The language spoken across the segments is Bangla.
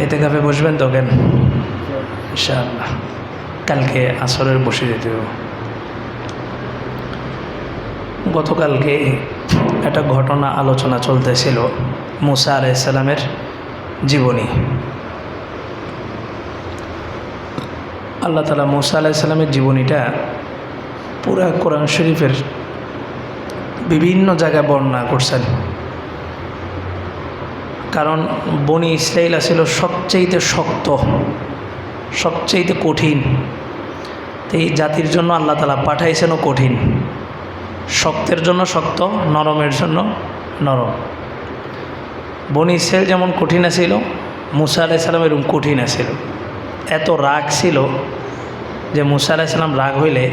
এতেকাফে বসবেন তো কেন? ইনশাআল্লাহ কালকে আসরের বসে যেতে হবে। গতকালকে একটা ঘটনা আলোচনা চলতেছিল, মুসা আলাইহিস সালামের জীবনী। আল্লাহ তাআলা মুসা আলাইহিস সালামের জীবনীটা পুরা কোরআন শরীফের বিভিন্ন জায়গায় বর্ণনা করছেন। কারণ বনি ইসরাইল ছিল সবচেয়ে শক্ত, সবচেয়ে কঠিন। তো এই জাতির জন্য আল্লাহ তাআলা পাঠাইছেনও কঠিন, শক্তের জন্য শক্ত, নরমের জন্য নরম। বনি ইসরাইল যেমন কঠিন ছিল, মুসা আলাইহিস সালাম এরকম কঠিন ছিল। এত রাগ ছিল যে মুসা আলাইহিস সালাম রাগ হইলে,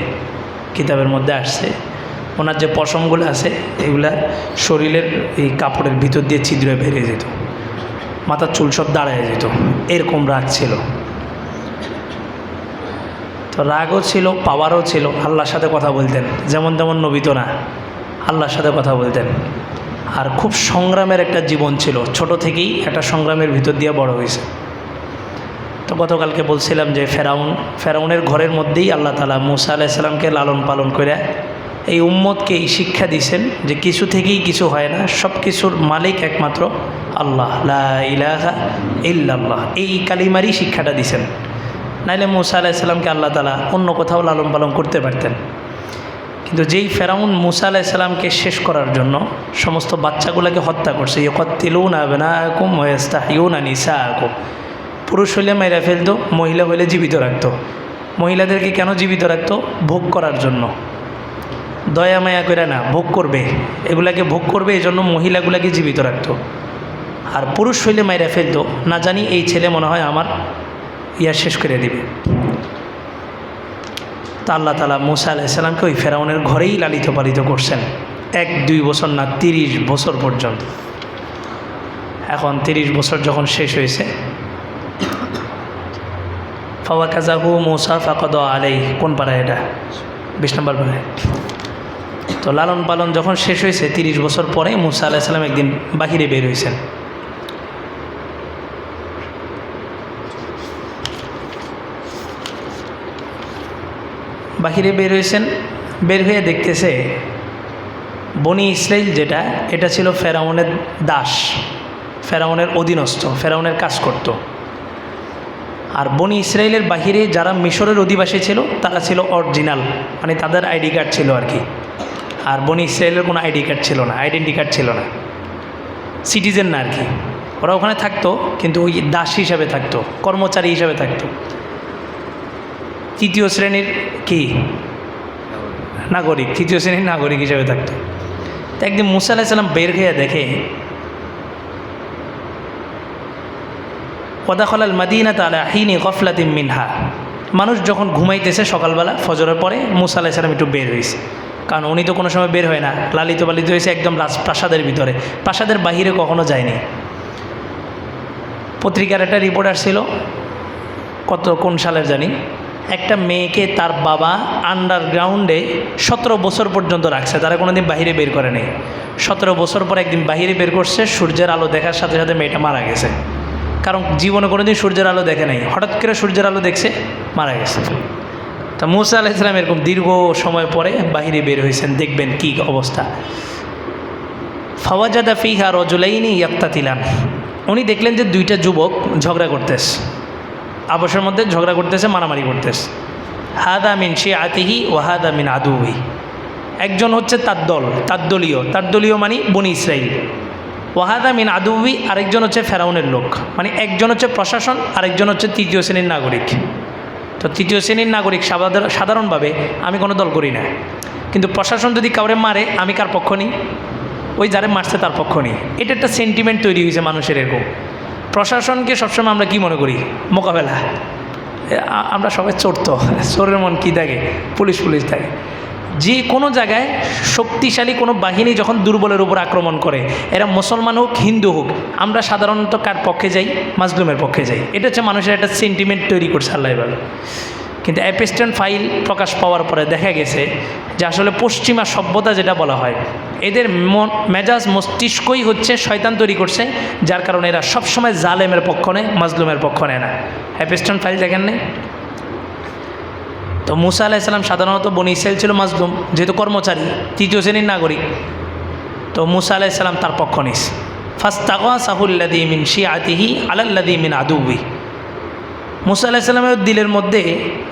কিতাবের মধ্যে আসছে, ওনার যে পশমগুলো আছে এগুলা শরীরের এই কাপড়ের ভিতর দিয়ে ছিদ্রে বেরিয়ে যেত, মাথার চুল সব দাঁড়ায় যেত, এরকম রাগ ছিল। তো রাগও ছিল, পাওয়ারও ছিল। আল্লাহর সাথে কথা বলতেন, যেমন তেমন নবী তো না, আল্লাহর সাথে কথা বলতেন। আর খুব সংগ্রামের একটা জীবন ছিল, ছোট থেকেই একটা সংগ্রামের ভিতর দিয়ে বড় হয়েছে। তো গতকালকে বলছিলাম যে ফেরাউনের ঘরের মধ্যেই আল্লাহ তাআলা মুসা আলাইহিস সালামকে লালন পালন করে এই উম্মতকে এই শিক্ষা দিয়েছেন যে কিছু থেকেই কিছু হয় না, সব কিছুর মালিক একমাত্র আল্লাহ, লা ইলাহা ইল্লাল্লাহ। এই কালিমারই শিক্ষাটা দিয়েছেন। নাইলে মুসা আলাইহিস সালামকে আল্লাহ তাআলা অন্য কোথাও লালন পালন করতে পারতেন। কিন্তু যেই ফেরাউন মুসা আলাইহিস সালামকে শেষ করার জন্য সমস্ত বাচ্চাগুলোকে হত্যা করছে, ইয়াকাতিলুনা আবনাআকুম ওয়া ইস্তাহইউনা নিসাআকুম, পুরুষ হইলে মেরে ফেলতো, মহিলা হইলে জীবিত রাখতো। মহিলাদেরকে কেন জীবিত রাখতো? ভোগ করার জন্য, দয়া মায়া করে না, ভোগ করবে, এগুলাকে ভোগ করবে, এই জন্য মহিলাগুলাকে জীবিত রাখতো। আর পুরুষ হইলে মেরে ফেলতো, না জানি এই ছেলে মনে হয় আমার শেষ করে দিবে। তা আল্লাহ তাআলা মুসা আলাইহিস সালামকে ওই ফেরাউনের ঘরেই লালিত পালিত করছেন 1-2 বছর না, 30 বছর পর্যন্ত। এখন 30 বছর যখন শেষ হয়েছে, ফাওয়াকাযাহু মুসা ফাকাদা আলাইহি, কোন পাড়ায় এটা? 20 নম্বর পাড়ায়। তো লালন পালন যখন শেষ হয়েছে 30 বছর পরে মুসা আলাইহিস সালাম একদিন বাহিরে বের হয়েছেন। বাহিরে বের হয়েছেন, বের হয়ে দেখতেছে বনি ইসরাইল যেটা, এটা ছিল ফেরাউনের দাস, ফেরাউনের অধীনস্থ, ফেরাউনের কাজ করত। আর বনি ইসরাইলের বাহিরে যারা মিশরের অধিবাসী ছিল তারা ছিল অরিজিনাল, মানে তাদের আইডি কার্ড ছিল আর কি। আর বনি ইসরাইলের কোনো আইডি কার্ড ছিল না, আইডেন্টি কার্ড ছিল না, সিটিজেন না আর কি। ওরা ওখানে থাকতো কিন্তু ওই দাস হিসাবে থাকতো, কর্মচারী হিসাবে থাকতো, তৃতীয় শ্রেণীর কি নাগরিক, তৃতীয় শ্রেণীর নাগরিক হিসাবে থাকতো। তো একদিন মুসা আলাইহিস সালাম বের হয়ে দেখে ওয়াদাখালাল মাদিনাতা আলা হিনি গফলাতিন মিনহা, মানুষ যখন ঘুমাইতেছে সকালবেলা ফজরের পরে মুসা আলাইহিস সালাম একটু বের হয়েছে। কারণ উনি তো কোনো সময় বের হয় না, লালিত পালিত হয়েছে একদম প্রাসাদের ভিতরে, প্রাসাদের বাহিরে কখনো যায়নি। পত্রিকার একটা রিপোর্ট আসছিল, কোন সালের জানি, একটা মেয়েকে তার বাবা আন্ডারগ্রাউন্ডে 17 বছর পর্যন্ত রাখছে, তারা কোনোদিন বাহিরে বের করে নেই। 17 বছর পর একদিন বাহিরে বের করছে, সূর্যের আলো দেখার সাথে সাথে মেয়েটা মারা গেছে। কারণ জীবনে কোনোদিন সূর্যের আলো দেখে নাই, হঠাৎ করে সূর্যের আলো দেখছে, মারা গেছে। তা মুসা আলাইহিস সালাম এরকম দীর্ঘ সময় পরে বাহিরে বের হয়েছেন, দেখবেন কী অবস্থা। ফাওয়াজাদা ফিহা রাজুলাইনি ইয়াক্তাতিলান, উনি দেখলেন যে 2টা যুবক ঝগড়া করতেছে, আপসের মধ্যে ঝগড়া করতেছে, মারামারি করতেছে। হাদা মিন শিআতিহি ওয়া হাদা মিন আদুহি, একজন হচ্ছে তার দল, তার দলীয় মানে বনি ইসরাইল। ওয়াহাদা মিন আদুহি, আরেকজন হচ্ছে ফেরাউনের লোক, মানে একজন হচ্ছে প্রশাসন, আরেকজন হচ্ছে তৃতীয় শ্রেণীর নাগরিক। তো তৃতীয় শ্রেণীর নাগরিক সাধারণভাবে আমি কোনো দল করি না, কিন্তু প্রশাসন যদি কাউরে মারে আমি কার পক্ষ নিই? ওই যারে মারছে তার পক্ষ নিই। এটা একটা সেন্টিমেন্ট তৈরি হয়েছে মানুষের এরকম। প্রশাসনকে সবসময় আমরা কি মনে করি? মোকাবেলা। আমরা সবাই চোর, তো চোরের মন কী থাকে? পুলিশ থাকে। যে কোনো জায়গায় শক্তিশালী কোনো বাহিনী যখন দুর্বলের উপর আক্রমণ করে, এরা মুসলমান হোক হিন্দু হোক, আমরা সাধারণত কার পক্ষে যাই? মাজলুমের পক্ষে যাই। এটা হচ্ছে মানুষের একটা সেন্টিমেন্ট তৈরি করছে আল্লাহ। কিন্তু অ্যাপেস্টেন ফাইল প্রকাশ পাওয়ার পরে দেখা গেছে যে আসলে পশ্চিমা সভ্যতা যেটা বলা হয়, এদের মেজাজ মস্তিষ্কই হচ্ছে শয়তান তৈরি করছে, যার কারণে এরা সবসময় জালেমের পক্ষ নেয়, মাজলুমের পক্ষ নেয় না। অ্যাপেস্টেন ফাইল দেখেন নেই? তো মুসা আলাইহিস সালাম সাধারণত বনি ইসরাইল ছিল মাজলুম, যেহেতু কর্মচারী, তৃতীয় শ্রেণীর নাগরিক। তো মুসা আলাইহিস সালাম তার পক্ষ নিস। ফাস্তাগাসাহুল্লাযী মিন শিআতিহি আলাল্লাযী মিন আদুওয়ি। মুসা আলাইহিস সালামের দিলের মধ্যে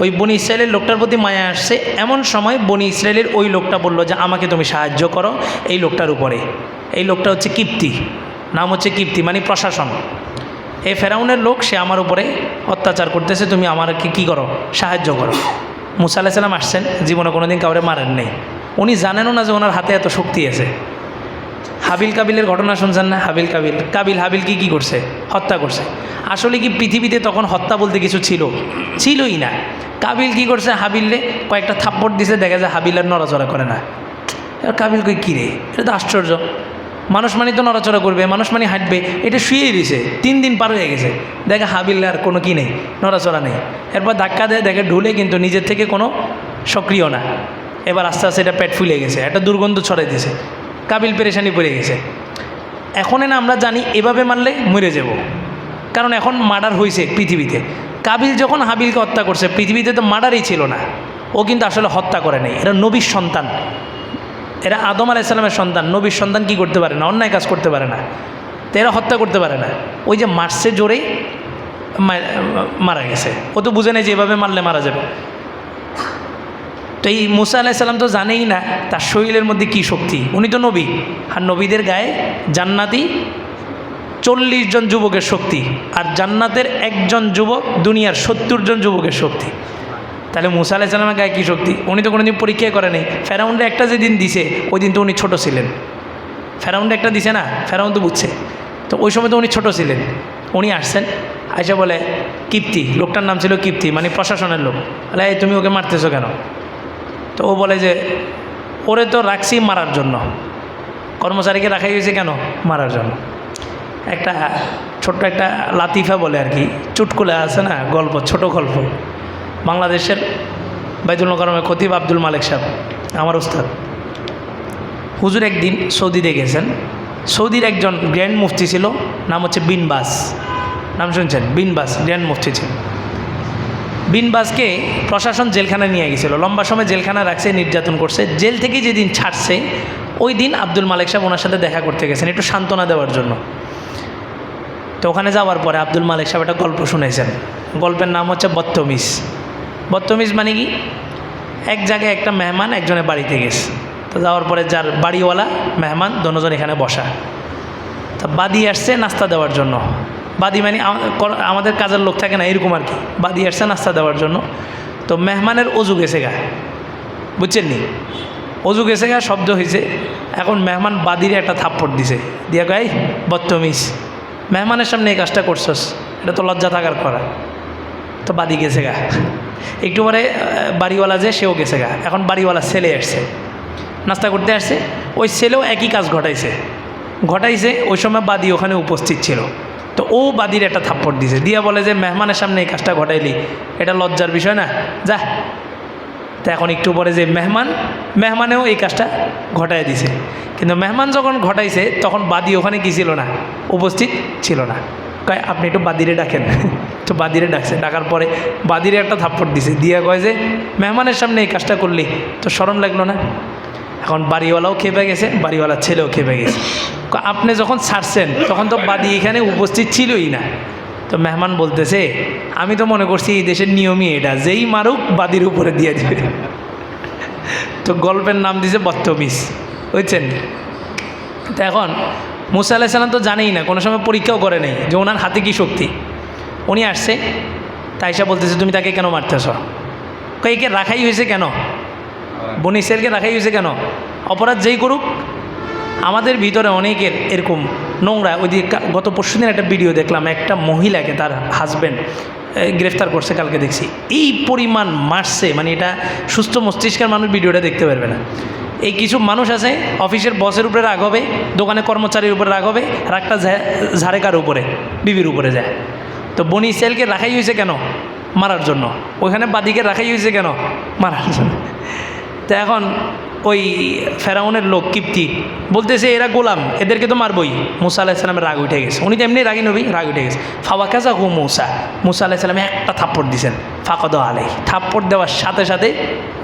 ওই বনি ইসরায়েলের লোকটার প্রতি মায়া আসছে। এমন সময় বনি ইসরায়েলের ওই লোকটা বলল যে আমাকে তুমি সাহায্য করো এই লোকটার উপরে। এই লোকটা হচ্ছে কিপ্তি, নাম হচ্ছে কিপ্তি, মানে প্রশাসন। এই ফেরাউনের লোক, সে আমার উপরে অত্যাচার করতেছে, তুমি আমাকে কী করো, সাহায্য করো। মুসা আলাইহিস সালাম আসছেন, জীবনে কোনো দিন কাউরে মারেন নেই, উনি জানেনও না যে ওনার হাতে এত শক্তি আছে। হাবিল কাবিলের ঘটনা শুনছেন না? কাবিল হাবিলকে কী করছে? হত্যা করছে। আসলে কি পৃথিবীতে তখন হত্যা বলতে কিছু ছিলই না। কাবিল কি করছে? হাবিলে কয়েকটা থাপ্পড় দিছে, দেখা যায় হাবিল আর নড়াচড়া করে না। এবার কাবিল কই কী রে, এটা তো আশ্চর্য, মানুষ মানে তো নড়াচড়া করবে, মানুষ মানে হাঁটবে, এটা শুয়েই দিছে। 3 দিন পার হয়ে গেছে, দেখে হাবিল আর কোনো কি নেই, নড়াচড়া নেই। এরপর ধাক্কা দেয়, দেখে ঢুলে, কিন্তু নিজের থেকে কোনো সক্রিয় না। এবার আস্তে আস্তে এটা পেট ফুলে গেছে, একটা দুর্গন্ধ ছড়াই দিয়েছে, কাবিল পেরেশানি পড়ে গেছে। এখন না আমরা জানি এভাবে মারলে মরে যাব, কারণ এখন মার্ডার হয়েছে পৃথিবীতে। কাবিল যখন হাবিলকে হত্যা করছে, পৃথিবীতে তো মার্ডারই ছিল না, ও কিন্তু আসলে হত্যা করে নাই। এরা নবীর সন্তান, এরা আদম আলাইহিস সালামের সন্তান। নবীর সন্তান কি করতে পারে না? অন্যায় কাজ করতে পারে না, তো এরা হত্যা করতে পারে না। ওই যে মারছে জোরেই মারা গেছে, ও তো বুঝে নেই যে এভাবে মারলে মারা যাবে। তো এই মুসা আলাইহিস সালাম তো জানেই না তার শরীরের মধ্যে কী শক্তি। উনি তো নবী, আর নবীদের গায়ে জান্নাতি 40 জন যুবকের শক্তি, আর জান্নাতের একজন যুবক দুনিয়ার 70 জন যুবকের শক্তি। তাহলে মুসা আলাইহিস সালামের গায়ে কী শক্তি? উনি তো কোনোদিন পরীক্ষাই করে নেই। ফেরাউনরে একটা যেদিন দিছে, ওই দিন তো উনি ছোটো ছিলেন। ফেরাউনরে একটা দিছে না, ফেরাউন তো বুঝছে, তো ওই সময় তো উনি ছোটো ছিলেন। উনি আসছেন, আইসা বলে কিপ্তি, লোকটার নাম ছিল কিপ্তি, মানে প্রশাসনের লোক। বলে এই তুমি ওকে মারতেছো কেন? তো ও বলে যে ওরে তো রাখছি মারার জন্য, কর্মচারীকে রাখাই হয়েছে কেন? মারার জন্য। একটা ছোট্ট একটা লাতিফা বলে আর কি, চুটকুলে আছে না গল্প, ছোট গল্প। বাংলাদেশের বাইতুল মোকাররমের খতিব আব্দুল মালিক সাহেব, আমার উস্তাদ, হুজুর একদিন সৌদিতে গেছেন। সৌদির একজন গ্র্যান্ড মুফতি ছিল, নাম হচ্ছে বিন বাস, নাম শুনছেন? বিন বাস গ্র্যান্ড মুফতি ছিল। বিন বাসকে প্রশাসন জেলখানায় নিয়ে গেছিলো, লম্বা সময় জেলখানায় রাখছে, নির্যাতন করছে। জেল থেকে যেদিন ছাড়ছে, ওই দিন আব্দুল মালিক সাহেব ওনার সাথে দেখা করতে গেছেন, একটু সান্ত্বনা দেওয়ার জন্য। তো ওখানে যাওয়ার পরে আব্দুল মালিক সাহেব একটা গল্প শুনেছেন। গল্পের নাম হচ্ছে বদতমিজ। বদতমিজ মানে কি? এক জায়গায় একটা মেহমান একজনের বাড়িতে গেছে, তো যাওয়ার পরে যার বাড়িওয়ালা মেহমান দুজন এখানে বসা, তা বাদি আসছে নাস্তা দেওয়ার জন্য। বাদি মানে আমাদের কাজের লোক থাকে না, এরকম আর কি। বাদি আসছে নাস্তা দেওয়ার জন্য। তো মেহমানের অজু গেছে গা, বুঝছেন নি? অজু গেছে গা শব্দ হয়েছে। এখন মেহমান বাদিরে একটা থাপ্পড় দিছে, দিয়া গাই বদতমিজ, মেহমানের সামনে এই কাজটা করছস, এটা তো লজ্জা থাকার করা। তো বাদি গেছে গা। একটু পরে বাড়িওয়ালা যে সেও গেছে গা। এখন বাড়িওয়ালা ছেলে আসছে, নাস্তা করতে আসছে, ওই ছেলেও একই কাজ ঘটাইছে। ওই সময় বাদি ওখানে উপস্থিত ছিল। তো ও বাদির একটা থাপ্পড় দিছে, দিয়া বলে যে মেহমানের সামনে এই কাজটা ঘটাইলি, এটা লজ্জার বিষয় না, যা। তো এখন একটু পরে যে মেহমানেও এই কাজটা ঘটাই দিছে। কিন্তু মেহমান যখন ঘটাইছে তখন বাদি ওখানে কি ছিল না, উপস্থিত ছিল না। কয় আপনি একটু বাদিরে ডাকেন। তো বাদিরে ডাকছে, ডাকার পরে বাদিরে একটা থাপ্পড় দিছে, দিয়া কয় যে মেহমানের সামনে এই কাজটা করলি তো শরম লাগলো না? এখন বাড়িওয়ালাও খেপে গেছে, বাড়িওয়ালার ছেলেও খেপে গেছে। আপনি যখন ছাড়ছেন তখন তো বাদি এখানে উপস্থিত ছিলই না। তো মেহমান বলতেছে আমি তো মনে করছি এই দেশের নিয়মই এটা, যেই মারুক বাদির উপরে দিয়ে দিবে। তো গল্পের নাম দিয়েছে বদতমিজ, বুঝছেন? তো এখন মুসা আলাইহিস সালাম তো জানেই না, কোনো সময় পরীক্ষাও করে নেই যে ওনার হাতে কী শক্তি। উনি আসছে, তাইসা বলতেছে তুমি তাকে কেন মারতেছ? একে রাখাই হয়েছে কেন? বনি ইসরাইলকে রাখাই হয়েছে কেন? অপরাধ যেই করুক, আমাদের ভিতরে অনেকের এরকম নোংরা। ওই দিকে গত পরশুদিন একটা ভিডিও দেখলাম, একটা মহিলাকে তার হাজব্যান্ড গ্রেফতার করছে, কালকে দেখছি। এই পরিমাণ মারছে, মানে এটা সুস্থ মস্তিষ্কের মানুষ ভিডিওটা দেখতে পারবে না। এই কিছু মানুষ আছে অফিসের বসের উপরে রাগ হবে, দোকানে কর্মচারীর উপরে রাগ হবে, রাগটা ঝাড়ে কার উপরে? বিবির উপরে যায়। তো বনি ইসরাইলকে রাখাই হয়েছে কেন? মারার জন্য। ওইখানে বাদিকে রাখাই হয়েছে কেন? মারার জন্য। তো এখন ওই ফেরাউনের লোক কিপ্তি বলতেছে এরা গোলাম, এদেরকে তো মারবই। মুসা আলাইহিস সালামের রাগ উঠে গেছে, উনি তো এমনি রাগী নবী, রাগ উঠে গেছে। ফাওয়া কাজা হু মুসা, মুসা আলাইহিস সালামে একটা থাপ্পড় দিয়েছেন। ফাকদ আলাই, থাপ্পড় দেওয়ার সাথে সাথে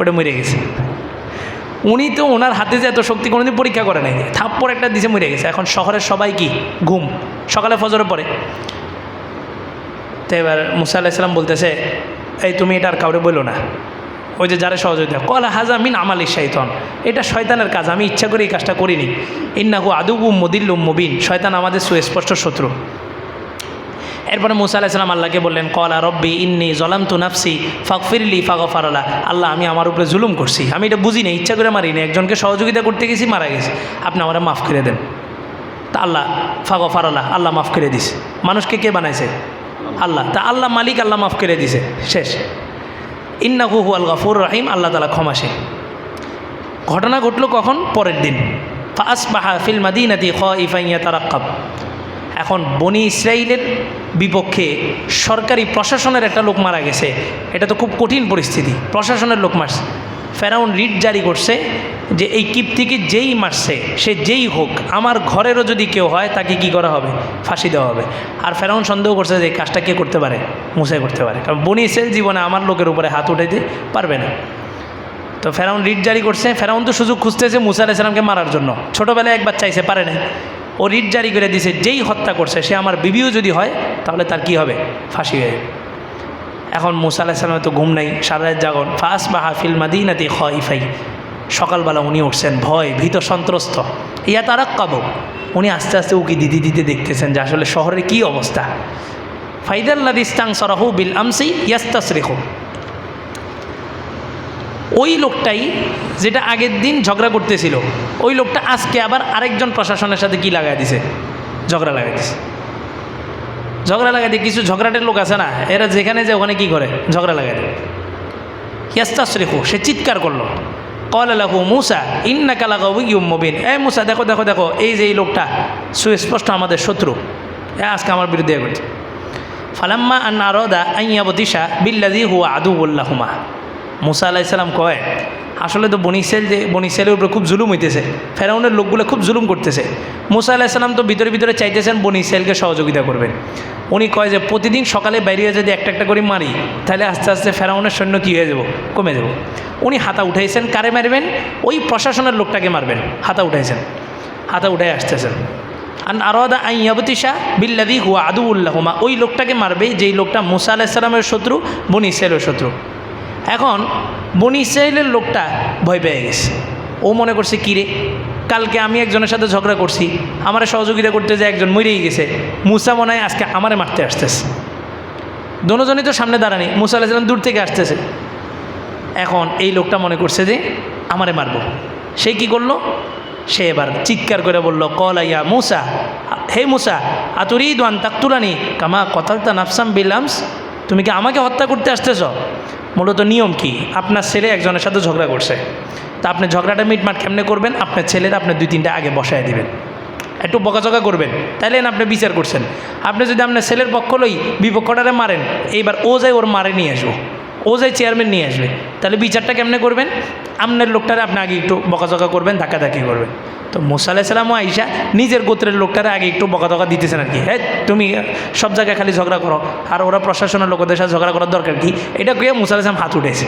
ওটা মরে গেছে। উনি তো ওনার হাতে যে এত শক্তি কোনোদিন পরীক্ষা করে নাই, থাপ্পড় একটা দিছে মরে গেছে। এখন শহরের সবাই কি ঘুম, সকালে ফজরে পড়ে। তো এবার মুসা আলাইহিস সালাম বলতেছে এই তুমি এটা আর কাউরে বলো না। ওই যে যারা সহযোগিতা কলা হাজা মিন আমালি শাইতান, এটা শয়তানের কাজ, আমি ইচ্ছা করে এই কাজটা করিনি। ইন্নাহু আদুউম মুদিল্লুম মুবিন, শয়তান আমাদের সুস্পষ্ট শত্রু। এরপরে মুসা আলাইহিস সালাম আল্লাহকে বললেন কলা রব্বি ইন্নী জলামতু নাফসি ফাগফিরলি ফাগফারালা, আল্লাহ আমি আমার উপরে জুলুম করছি, আমি এটা বুঝি না, ইচ্ছা করে মারি না, একজনকে সহযোগিতা করতে গেছি মারা গেছি, আপনি আমার মাফ করে দেন। তা আল্লাহ ফাগফারালা, আল্লাহ মাফ করে দিছে। মানুষকে কে বানাইছে? আল্লাহ। তা আল্লাহ মালিক, আল্লাহ মাফ করে দিছে, শেষ। ইন্নাহু হুয়াল গফুর রহিম, আল্লাহ তাআলা ক্ষমাশীল। ঘটনা ঘটলো কখন? পরের দিন। ফাসবাহা ফিল মাদিনাতি খাইফান ইয়াতারাক্কাব। এখন বনি ইসরাইলের বিপক্ষে সরকারি প্রশাসনের একটা লোক মারা গেছে, এটা তো খুব কঠিন পরিস্থিতি, প্রশাসনের লোক মারছে। ফেরাউন রিট জারি করছে যে এই কিপ্তিকে যেই মারছে সে যেই হোক, আমার ঘরেরও যদি কেউ হয় তাকে কি করা হবে? ফাঁসি দেওয়া হবে। আর ফেরাউন সন্দেহ করছে যে এই কাজটা কে করতে পারে? মুসাই করতে পারে, কারণ বনি ইসরাইল জীবনে আমার লোকের উপরে হাত উঠাইতে পারবে না। তো ফেরাউন রিট জারি করছে। ফেরাউন তো সুযোগ খুঁজতেছে মুসা আলাইহিস সালামকে মারার জন্য, ছোটোবেলায় একবার চাইছে, পারে নাই। ও রিট জারি করে দিছে যেই হত্যা করছে সে আমার বিবিও যদি হয় তাহলে তার কি হবে? ফাঁসি হয়ে যাবে। এখন মুসা আলাইহিস সালামের তো ঘুম নাই, সারা রাত জাগন। ফাসবাহা ফিল মাদিনাতি খাইফাই, সকালবেলা উনি উঠছেন ভয় ভীত সন্ত্রস্ত। ইয়াতারাক্কাবু, উনি আস্তে আস্তে উকি দিতে দিতে দেখতেছেন যে আসলে শহরের কি অবস্থা। ফাইদাল্লাযী ইসতানসারাহু বিল আমসি ইয়াস্তাসরিখু, ওই লোকটাই যেটা আগের দিন ঝগড়া করতেছিল, ওই লোকটা আজকে আবার আরেকজন প্রশাসনের সাথে কি লাগাই দিছে? ঝগড়া লাগাই দিছে। ঝগড়া লাগাই দিয়ে কিছু ঝগড়াটের লোক আছে না, এরা যেখানে যে ওখানে কি করে? ঝগড়া লাগাই দেয়। ইয়াস্তাসরিখু, সে চিৎকার করলো। ক্বালা লাহু মূসা ইন্নাকা লাগাউইয়্যুম মুবিন, এই মূসা দেখো দেখো দেখো, এই যে এই লোকটা সুস্পষ্ট আমাদের শত্রু, আজকে আমার বিরুদ্ধে করছে। ফালাম্মা আন আরাদা আন ইয়াবতিশা বিল্লাযী হুয়া আদুউল লাহুমা, মুসা আলাইহিস সালাম কয় আসলে তো বনি ইসরাইলের উপরে খুব জুলুম হইতেছে, ফেরাউনের লোকগুলো খুব জুলুম করতেছে। মুসা আলাইহিস সালাম তো ভিতরে ভিতরে চাইতেছেন বনি ইসরাইলকে সহযোগিতা করবেন। উনি কয় যে প্রতিদিন সকালে বাইরে যদি একটা একটা করে মারি তাহলে আস্তে আস্তে ফেরাউনের সৈন্য কী হয়ে যাব? কমে যাব। উনি হাতা উঠাইছেন, কারে মারবেন? ওই প্রশাসনের লোকটাকে মারবেন। হাতা উঠাইছেন, হাতা উঠাই আসতেছেন। আন আরাদা আন ইয়াবতিশা বিল্লাযী হুয়া আদুউল লাহুমা, ওই লোকটাকে মারবে যেই লোকটা মুসা আলাইহিস সালামের শত্রু, বনি ইসরাইলের শত্রু। এখন বনি ইসরাইলের লোকটা ভয় পেয়ে গেছে। ও মনে করছে কিরে, কালকে আমি একজনের সাথে ঝগড়া করছি, আমার সহযোগিতা করতে যে একজন মরেই গেছে, মুসা মনে হয় আজকে আমারে মারতে আসতেছে। দোনোজনই তো সামনে দাঁড়ানি, মুসা আলাইহিস সালাম দূর থেকে আসতেছে। এখন এই লোকটা মনে করছে যে আমারে মারবো। সে কি করলো? সে এবার চিৎকার করে বলল ক্বালা ইয়া মূসা, হে মুসা আতুরিদু আন তাকতুলানি কামা কাতালতা নাফসাম বিল আমস, তুমি কি আমাকে হত্যা করতে আসতেছ? মূলত নিয়ম কি? আপনার ছেলে একজনের সাথে ঝগড়া করছে, তা আপনি ঝগড়াটা মিটমাট কেমনে করবেন? আপনার ছেলের আপনি 2-3টা আগে বসায় দিবেন, একটু বকাঝকা করবেন, তাইলে না আপনি বিচার করছেন। আপনি যদি আপনার ছেলের পক্ষ লই বিপক্ষটারে মারেন, এইবার ও যায় ওর মারে নিয়ে আসবো, ও যায় চেয়ারম্যান নিয়ে আসবে, তাহলে বিচারটা কেমনে করবেন? আপনার লোকটারে আপনি আগে একটু বকাঝকা করবেন, ধাক্কাধাক্কি করবেন। তো মুসা আলাইহিস সালামও আইসা নিজের গোত্রের লোকটারে আগে একটু বকাঝকা দিতেছেন আর কি, হ্যাঁ তুমি সব জায়গায় খালি ঝগড়া করো, আর ওরা প্রশাসনের লোকদের সাথে ঝগড়া করার দরকার কি? এটা গিয়ে মুসা আলাইহিস সালাম হাত উঠেছে।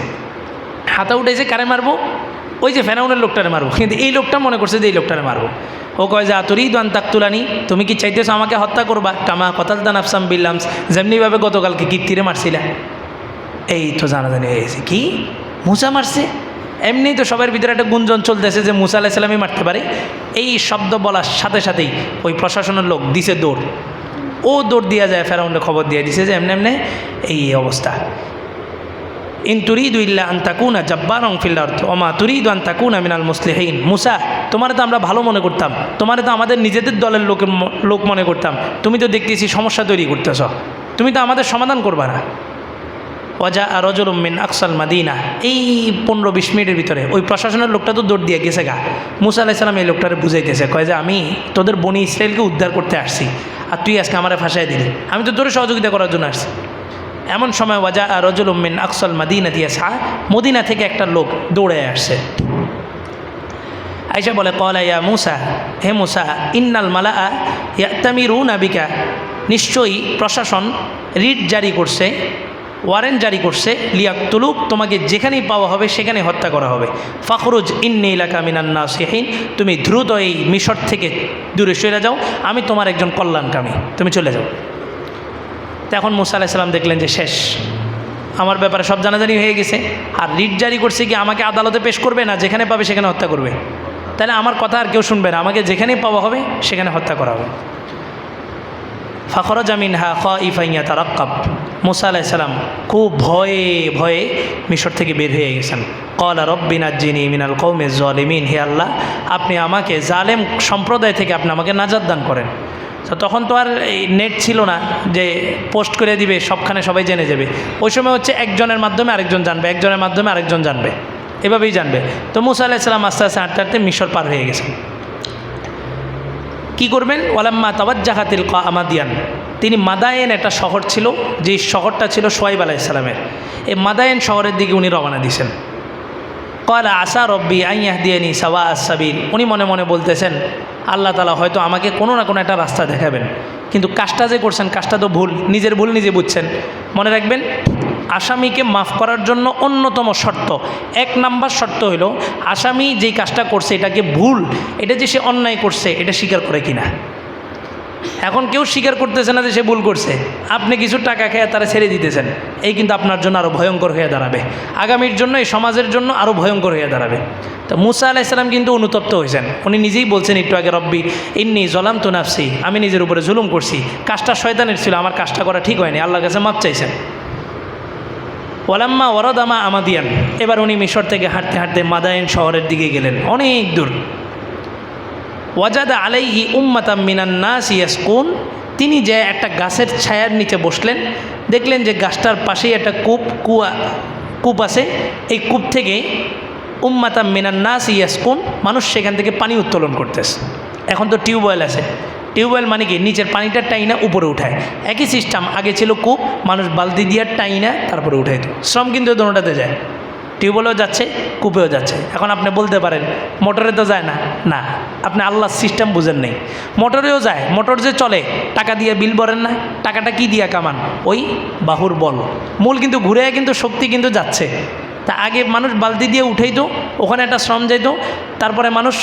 হাতা উঠেছে, কারে মারবো? ওই যে ফেরাউনের লোকটারে মারবো। কিন্তু এই লোকটা মনে করছে যে এই লোকটারে মারবো। ও কয় যে আতুরিদু আন তাকতুলানি, তুমি কি চাইতেছো আমাকে হত্যা করবা? কামা কাতালতা নাফসাম বিল আমস, যেমনিভাবে গতকালকে কিপ্তিরে মারছিলা। এই তো জানাজানি হয়ে গেছে, কি মুসা মারছে? এমনি তো সবার ভিতরে একটা গুঞ্জন চলতেছে যে মুসা আলাইহিস সালামই মারতে পারে। এই শব্দ বলার সাথে সাথেই ওই প্রশাসনের লোক দিছে দৌড়। ও দৌড় দিয়া যায় ফেরাউনের খবর দিয়ে দিছে যে এমনি এমনি এই অবস্থা। ইন তুরিদু ইল্লা আন তাকুনা জাব্বারান ফিল আরদ ওয়া মা তুরিদু আন তাকুনা মিনাল মুসলিহিন, মুসা তোমারে তো আমরা ভালো মনে করতাম, তোমারে তো আমাদের নিজেদের দলের লোক মনে করতাম, তুমি তো দেখতেছি সমস্যা তৈরি করতেছ, তুমি তো আমাদের সমাধান করবা না। ওয়াজা রজুলুম মিন আকসাল মাদিনা, এই 15-20 মিনিটের ভিতরে ওই প্রশাসনের লোকটা তো দৌড় দিয়ে গেছে গা। মুসা আলাইহিস সালাম এই লোকটারে বুঝাইতেছে, কয় যে আমি তোদের বনি ইসরাইলকে উদ্ধার করতে আসছি, আর তুই আজকে আমারে ফাঁসাই দিলি, আমি তো তোর সহযোগিতা করার জন্য আসছি। এমন সময় ওয়াজা রজুলুম মিন আকসাল মাদিনাতি ইয়াসআ, মদিনা থেকে একটা লোক দৌড়ে আসছে। আয়েশা বলে ক্বালা ইয়া মূসা, হে মূসা, ইন্নাল মালাআ ইয়াতামিরুনা বিকা, নিশ্চয়ই প্রশাসন রিট জারি করছে, ওয়ারেন্ট জারি করছে, লিয়াকতুলুক, তোমাকে যেখানেই পাওয়া হবে সেখানে হত্যা করা হবে। ফাখরুজ ইন্নী লাকা মিনান নাসিহিন, তুমি দ্রুত এই মিশর থেকে দূরে সরে যাও, আমি তোমার একজন কল্যাণকামী, তুমি চলে যাও। তো এখন মূসা আলাইহিস সালাম দেখলেন যে শেষ, আমার ব্যাপারে সব জানাজানি হয়ে গেছে, আর রিট জারি করছে কি আমাকে আদালতে পেশ করবে না, যেখানে পাবে সেখানে হত্যা করবে, তাহলে আমার কথা আর কেউ শুনবে না, আমাকে যেখানেই পাওয়া হবে সেখানে হত্যা করা হবে। ফাখরাজা মিনহা খাইফান ইয়াতারাক্কাব, মূসা আলাইহিস সালাম খুব ভয়ে ভয়ে মিশর থেকে বের হয়ে গেছেন। ক্বালা রব্বি নাজ্জিনি মিনাল কওমিজ জালিমিন, হে আল্লাহ, আপনি আমাকে জালেম সম্প্রদায় থেকে আপনি আমাকে নাজাত দান করেন। তো তখন তো আর এই নেট ছিল না যে পোস্ট করে দিবে সবখানে সবাই জেনে যাবে, ওই সময় হচ্ছে একজনের মাধ্যমে আরেকজন জানবে, একজনের মাধ্যমে আরেকজন জানবে, এভাবেই জানবে। তো মূসা আলাইহিস সালাম আস্তে আস্তে হাঁটতে হাঁটতে মিশর পার হয়ে গেছেন। কি করবেন? ওয়ালাম্মা তাওয়াজ্জাহা তিলকা মাদিয়ান, তিনি মাদায়েন একটা শহর ছিল, যে শহরটা ছিল শুআয়ব আলাইহিস সালামের, এই মাদায়েন শহরের দিকে উনি রওনা দিয়েছেন। ক্বালা আসা রব্বি আন ইয়াহদিয়ানি সাওয়া আস-সাবিল, উনি মনে মনে বলতেছেন আল্লাহ তাআলা হয়তো আমাকে কোনো না কোনো একটা রাস্তা দেখাবেন, কিন্তু কাজটা যে করছেন কাজটা তো ভুল, নিজের ভুল নিজে বুঝছেন। মনে রাখবেন, আসামিকে মাফ করার জন্য অন্যতম শর্ত, 1 নাম্বার শর্ত হইল আসামি যেই কাজটা করছে এটাকে ভুল, এটা যে সে অন্যায় করছে এটা স্বীকার করে কিনা। এখন কেউ স্বীকার করতেছে না যে সে ভুল করছে, আপনি কিছু টাকা খেয়ে তারা ছেড়ে দিতেছেন, এই কিন্তু আপনার জন্য আরও ভয়ঙ্কর হয়ে দাঁড়াবে, আগামীর জন্য এই সমাজের জন্য আরও ভয়ঙ্কর হয়ে দাঁড়াবে। তো মূসা আলাইহিস সালাম কিন্তু অনুতপ্ত হয়েছেন, উনি নিজেই বলছেন একটু আগে, রব্বি ইন্নী যালামতু নাফসি, আমি নিজের উপরে জুলুম করছি, কাজটা শয়তানের ছিল, আমার কাজটা করা ঠিক হয়নি, আল্লাহর কাছে মাপ চাইছেন। ওয়ালাম্মা ওয়ারাদামা আমাদিয়ান, এবার উনি মিশর থেকে হাঁটতে হাঁটতে মাদায়েন শহরের দিকে গেলেন, অনেক দূর। ওয়াজাদা আলাইহি উম্মাতাম মিনান নাস ইয়াসকুন, তিনি যে একটা গাছের ছায়ার নিচে বসলেন, দেখলেন যে গাছটার পাশেই একটা কূপ আছে, এই কূপ থেকে উম্মাতাম মিনান নাস ইয়াসকুন, মানুষ সেখান থেকে পানি উত্তোলন করতেছে। এখন তো টিউবওয়েল আছে, টিউবওয়েল মানে কি নিচের পানিটা টাইনা উপরে উঠায়, একই সিস্টেম, আগে ছিল কূপ, মানুষ বালতি দিয়ে টাইনা তারপরে উঠাইতো, শ্রম কিন্তু দোনোটাতে যায়, টিউবওয়েলও যাচ্ছে কূপেও যাচ্ছে। এখন আপনি বলতে পারেন মোটরে তো যায় না, না, আপনি আল্লাহর সিস্টেম বুঝেন নেই, মোটরেও যায়, মোটর যে চলে টাকা দিয়ে বিল ভরেন না, টাকাটা কি দিয়ে কামান? ওই বাহুর বল, মূল কিন্তু ঘুরে কিন্তু শক্তি কিন্তু যাচ্ছে। তা আগে মানুষ বালতি দিয়ে উঠাইতো, ওখানে একটা শ্রম যাইতো, তারপরে মানুষ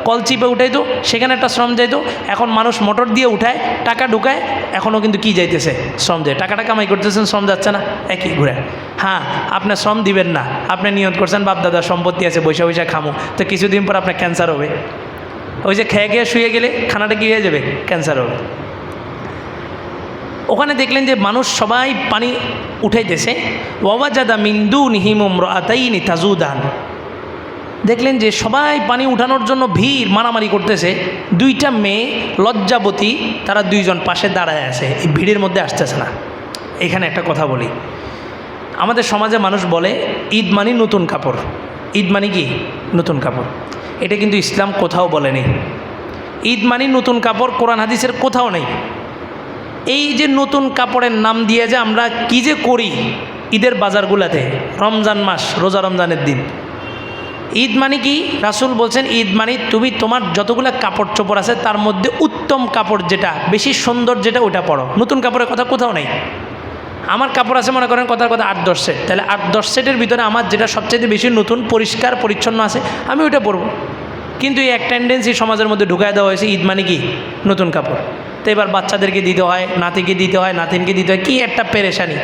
কল চিপে উঠাইতো, সেখানে একটা শ্রম যাইতো, এখন মানুষ মোটর দিয়ে উঠায়, টাকা ঢুকায়, এখনও কিন্তু কি যাইতেছে? শ্রম যায়, টাকাটা কামাই করতেছেন, শ্রম যাচ্ছে না, একই ঘুরে। হ্যাঁ, আপনি শ্রম দিবেন না, আপনি নিয়ত করছেন বাপদাদার সম্পত্তি আছে, বৈশা বৈশা খামো, তো কিছুদিন পর আপনার ক্যান্সার হবে, ওই যে খেয়ে খেয়ে শুয়ে গেলে খানাটা কী হয়ে যাবে? ক্যান্সার হবে। ওখানে দেখলেন যে মানুষ সবাই পানি উঠাইতেছে। ওয়াওয়াজাদা মিন দুনিহিম ইমরাতাইনি তাজুদান, দেখলেন যে সবাই পানি উঠানোর জন্য ভিড় মারামারি করতেছে, 2টা মেয়ে লজ্জাবতী, তারা 2জন পাশে দাঁড়ায় আছে, এই ভিড়ের মধ্যে আসতেছে না। এখানে একটা কথা বলি, আমাদের সমাজে মানুষ বলে ঈদ মানি নতুন কাপড়, ঈদ মানি কি? নতুন কাপড়। এটা কিন্তু ইসলাম কোথাও বলেনি। ঈদ মানি নতুন কাপড় কোরআন হাদিসের কোথাও নেই। এই যে নতুন কাপড়ের নাম দিয়ে যে আমরা কী যে করি ঈদের বাজারগুলোতে, রমজান মাস, রোজা রমজানের দিন, ঈদ মানে কি? রাসূল বলছেন ঈদ মানে তুমি তোমার যতগুলো কাপড় চোপড় আছে তার মধ্যে উত্তম কাপড় যেটা, বেশি সুন্দর যেটা, ওটা পরো। নতুন কাপড়ের কথা কোথাও নেই। আমার কাপড় আছে মনে করেন কথার কথা 8-10 সেট, তাহলে 8-10 সেটের ভিতরে আমার যেটা সবচেয়ে বেশি নতুন পরিষ্কার পরিচ্ছন্ন আছে আমি ওইটা পরবো। কিন্তু এই এক টেন্ডেন্সি সমাজের মধ্যে ঢুকায় দেওয়া হয়েছে ঈদ মানে কি? নতুন কাপড়। তো এবার বাচ্চাদেরকে দিতে হয়, নাতিকে দিতে হয়, নাতিনকে দিতে হয়, কি একটা পেরেশানি।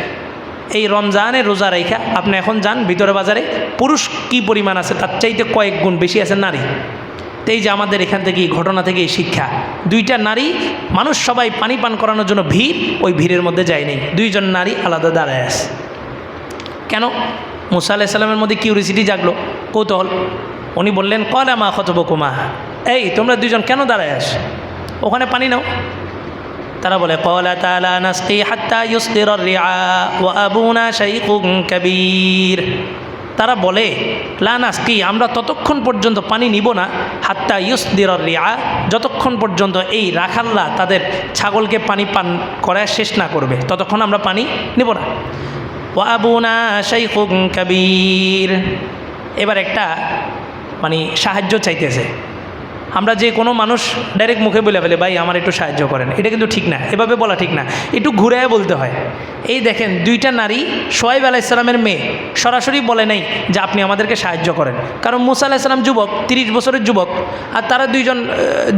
এই রমজানে রোজা রেখা আপনি এখন যান ভিতরে বাজারে, পুরুষ কি পরিমাণ আছে তার চাইতে কয়েক গুণ বেশি আছে নারী। তো এই যে আমাদের এখান থেকে এই ঘটনা থেকে এই শিক্ষা, 2টা নারী, মানুষ সবাই পানি পান করানোর জন্য ভিড়, ওই ভিড়ের মধ্যে যায় নেই, 2জন নারী আলাদা দাঁড়ায় আছে। কেন? মুসা আলাইহিস সালামের মধ্যে কিউরিসিটি জাগলো, কৌতূহল। উনি বললেন ক্বালা মা খাতবুকুমা, এই তোমরা 2জন কেন দাঁড়ায় আস, ওখানে পানি নাও। তারা বলে ক্বালাতা লা নাসকি হাত্তা ইউসদিরার রিআ ওয়া আবুনা শাইখুন কাবীর, তারা বলে লা নাসকি, আমরা ততক্ষণ পর্যন্ত পানি নিব না হাত্তা ইউসদিরার রিআ, যতক্ষণ পর্যন্ত এই রাখাল্লা তাদের ছাগলকে পানি পান করায় শেষ না করবে ততক্ষণ আমরা পানি নিব না। ওয়া আবুনা শাইখুন কাবীর, এবার একটা মানে সাহায্য চাইতেছে। আমরা যে কোনো মানুষ ডাইরেক্ট মুখে বলে ফেলে ভাই আমার একটু সাহায্য করেন, এটা কিন্তু ঠিক না, এভাবে বলা ঠিক না, একটু ঘুরে বলতে হয়। এই দেখেন দুইটা নারী শোয়াইব আলাইহিস সালামের মেয়ে সরাসরি বলে নাই যে আপনি আমাদেরকে সাহায্য করেন, কারণ মুসা আলাইহিস সালাম যুবক, 30 বছরের যুবক, আর তারা দুইজন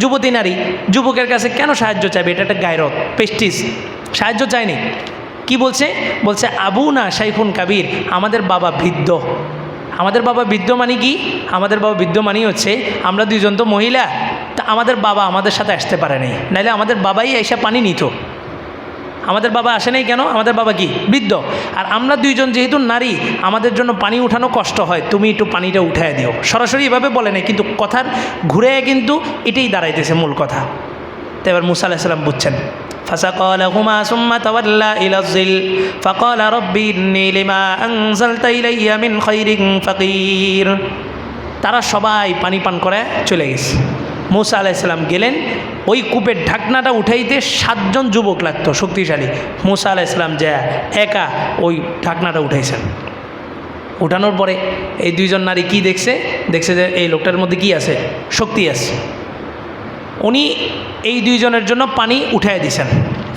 যুবতী নারী, যুবকের কাছে কেন সাহায্য চাইবে? এটা একটা গায়রত, পেস্টিস, সাহায্য চায়নি। কি বলছে? বলছে আবুনা শাইখুন কাবীর, আমাদের বাবা বৃদ্ধ। আমাদের বাবা বৃদ্ধ মানে কি? আমাদের বাবা বৃদ্ধ মানে হচ্ছে আমরা দুইজন তো মহিলা, তা আমাদের বাবা আমাদের সাথে আসতে পারে নাই, নাহলে আমাদের বাবাই এসে পানি নিত। আমাদের বাবা আসে নাই কেন? আমাদের বাবা কি বৃদ্ধ, আর আমরা দুইজন যেহেতু নারী আমাদের জন্য পানি উঠানো কষ্ট হয়, তুমি একটু পানিটা উঠায় দিও। সরাসরি এভাবে বলে নাই, কিন্তু কথার ঘুরে কিন্তু এটাই দাঁড়াইতেছে মূল কথা। তো এবার মুসা আলাইহিস সালাম বুঝছেন। فسقى لهما ثم تولى إلى الظل فقال رب إني لما أنزلت إلي من خير فقير। তারা সবাই পানি পান করে চলে গেছে। মুসা আলাইহিস সালাম গেলেন, ওই কূপের ঢাকনাটা উঠাইতে 7 জন যুবক লাগতো শক্তিশালী। মুসা আলাইহিস সালাম যা একা ওই ঢাকনাটা উঠাইছেন। উঠানোর পরে এই দুইজন নারী কি দেখছে? দেখছে যে এই লোকটার মধ্যে কি আছে? শক্তি আছে। উনি এই দুইজনের জন্য পানি উঠাই দিয়েছেন।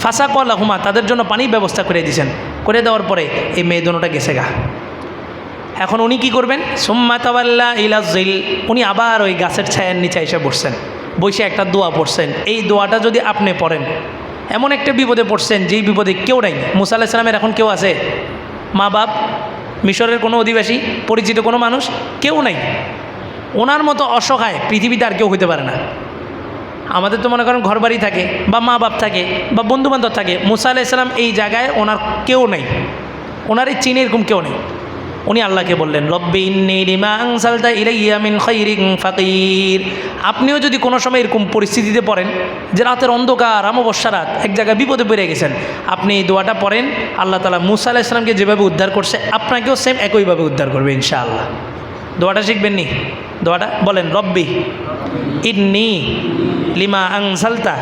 ফাসাকা লাহুমা, তাদের জন্য পানি ব্যবস্থা করে দিয়েছেন। করে দেওয়ার পরে এই মেয়ে দোনোটা গেছে গা। এখন উনি কি করবেন? সুম্মা তাওয়াল্লা ইলা জিল, উনি আবার ওই গাছের ছায়ার নিচে এসে বসছেন। বসে একটা দোয়া পড়ছেন। এই দোয়াটা যদি আপনি পড়েন, এমন একটা বিপদে পড়ছেন যেই বিপদে কেউ নাই। মুসা আলাইহিস সালামের এখন কেউ আছে? মা বাপ, মিশরের কোনো অধিবাসী, পরিচিত কোনো মানুষ কেউ নাই। ওনার মতো অসহায় পৃথিবীতে আর কেউ হইতে পারে না। আমাদের তো মনে করেন ঘরবাড়ি থাকে, বা মা বাপ থাকে, বা বন্ধুবান্ধব থাকে। মুসা আলাইহিস সালাম এই জায়গায় ওনার কেউ নেই, ওনার এই চিনে এরকম কেউ নেই। উনি আল্লাহকে বললেন রব্বি ইন্নী লিমা আনজালতা ইলাইয়া মিন খাইরিন ফাকির। আপনিও যদি কোনো সময় এরকম পরিস্থিতিতে পড়েন যে রাতের অন্ধকার, অমাবস্যা রাত, এক জায়গায় বিপদে পড়ে গেছেন, আপনি এই দোয়াটা পড়েন, আল্লাহ তাআলা মুসা আলাইহিস সালামকে যেভাবে উদ্ধার করছে আপনাকেও সেম একইভাবে উদ্ধার করবে ইনশাআল্লাহ। দোয়াটা শিখবেন নি? দোয়াটা বলেন, রব্বি ইন্নী লিমা আনজালতা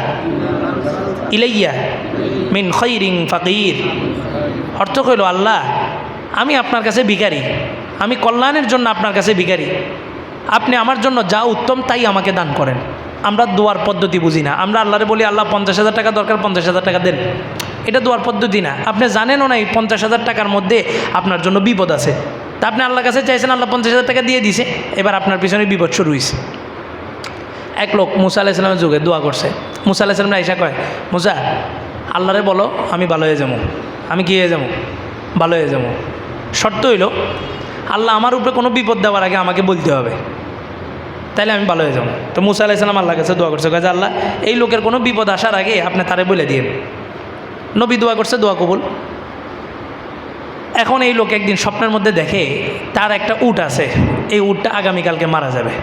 ইলাইয়া মিন খাইরিন ফাকির। অর্থ হইল, আল্লাহ আমি আপনার কাছে ভিখারি, আমি কল্যাণের জন্য আপনার কাছে ভিখারি, আপনি আমার জন্য যা উত্তম তাই আমাকে দান করেন। আমরা দোয়ার পদ্ধতি বুঝি না। আমরা আল্লাহরে বলি আল্লাহ 50,000 টাকা দরকার, 50,000 টাকা দেন। এটা দোয়ার পদ্ধতি না। আপনি জানেনও না এই 50,000 টাকার মধ্যে আপনার জন্য বিপদ আছে, তা আপনি আল্লাহর কাছে চাইছেন, আল্লাহ 50,000 টাকা দিয়ে দিছে, এবার আপনার পিছনে বিপদ শুরু হয়েছে। এক লোক মুসা আলাইহিস সালামের যুগে দোয়া করছে। মুসা আলাইহিস সালাম আয়েশা কয়, মুসা আল্লাহরে বলো আমি ভালো হয়ে যাবো। আমি কি হয়ে যাবো? ভালো হয়ে যাবো। শর্ত হইল আল্লাহ আমার উপরে কোনো বিপদ দেওয়ার আগে আমাকে বলতে হবে, তাইলে আমি ভালো হয়ে যাবো। তো মুসা আলাইহিস সালাম আল্লাহর কাছে দোয়া করছে, কাজে আল্লাহ এই লোকের কোনো বিপদ আসার আগে আপনি তারে বলে দিন। নবী দোয়া করছে, দোয়া কবুল। এখন এই লোক একদিন স্বপ্নের মধ্যে দেখে তার একটা উট আছে, এই উটটা আগামীকালকে মারা যাবে।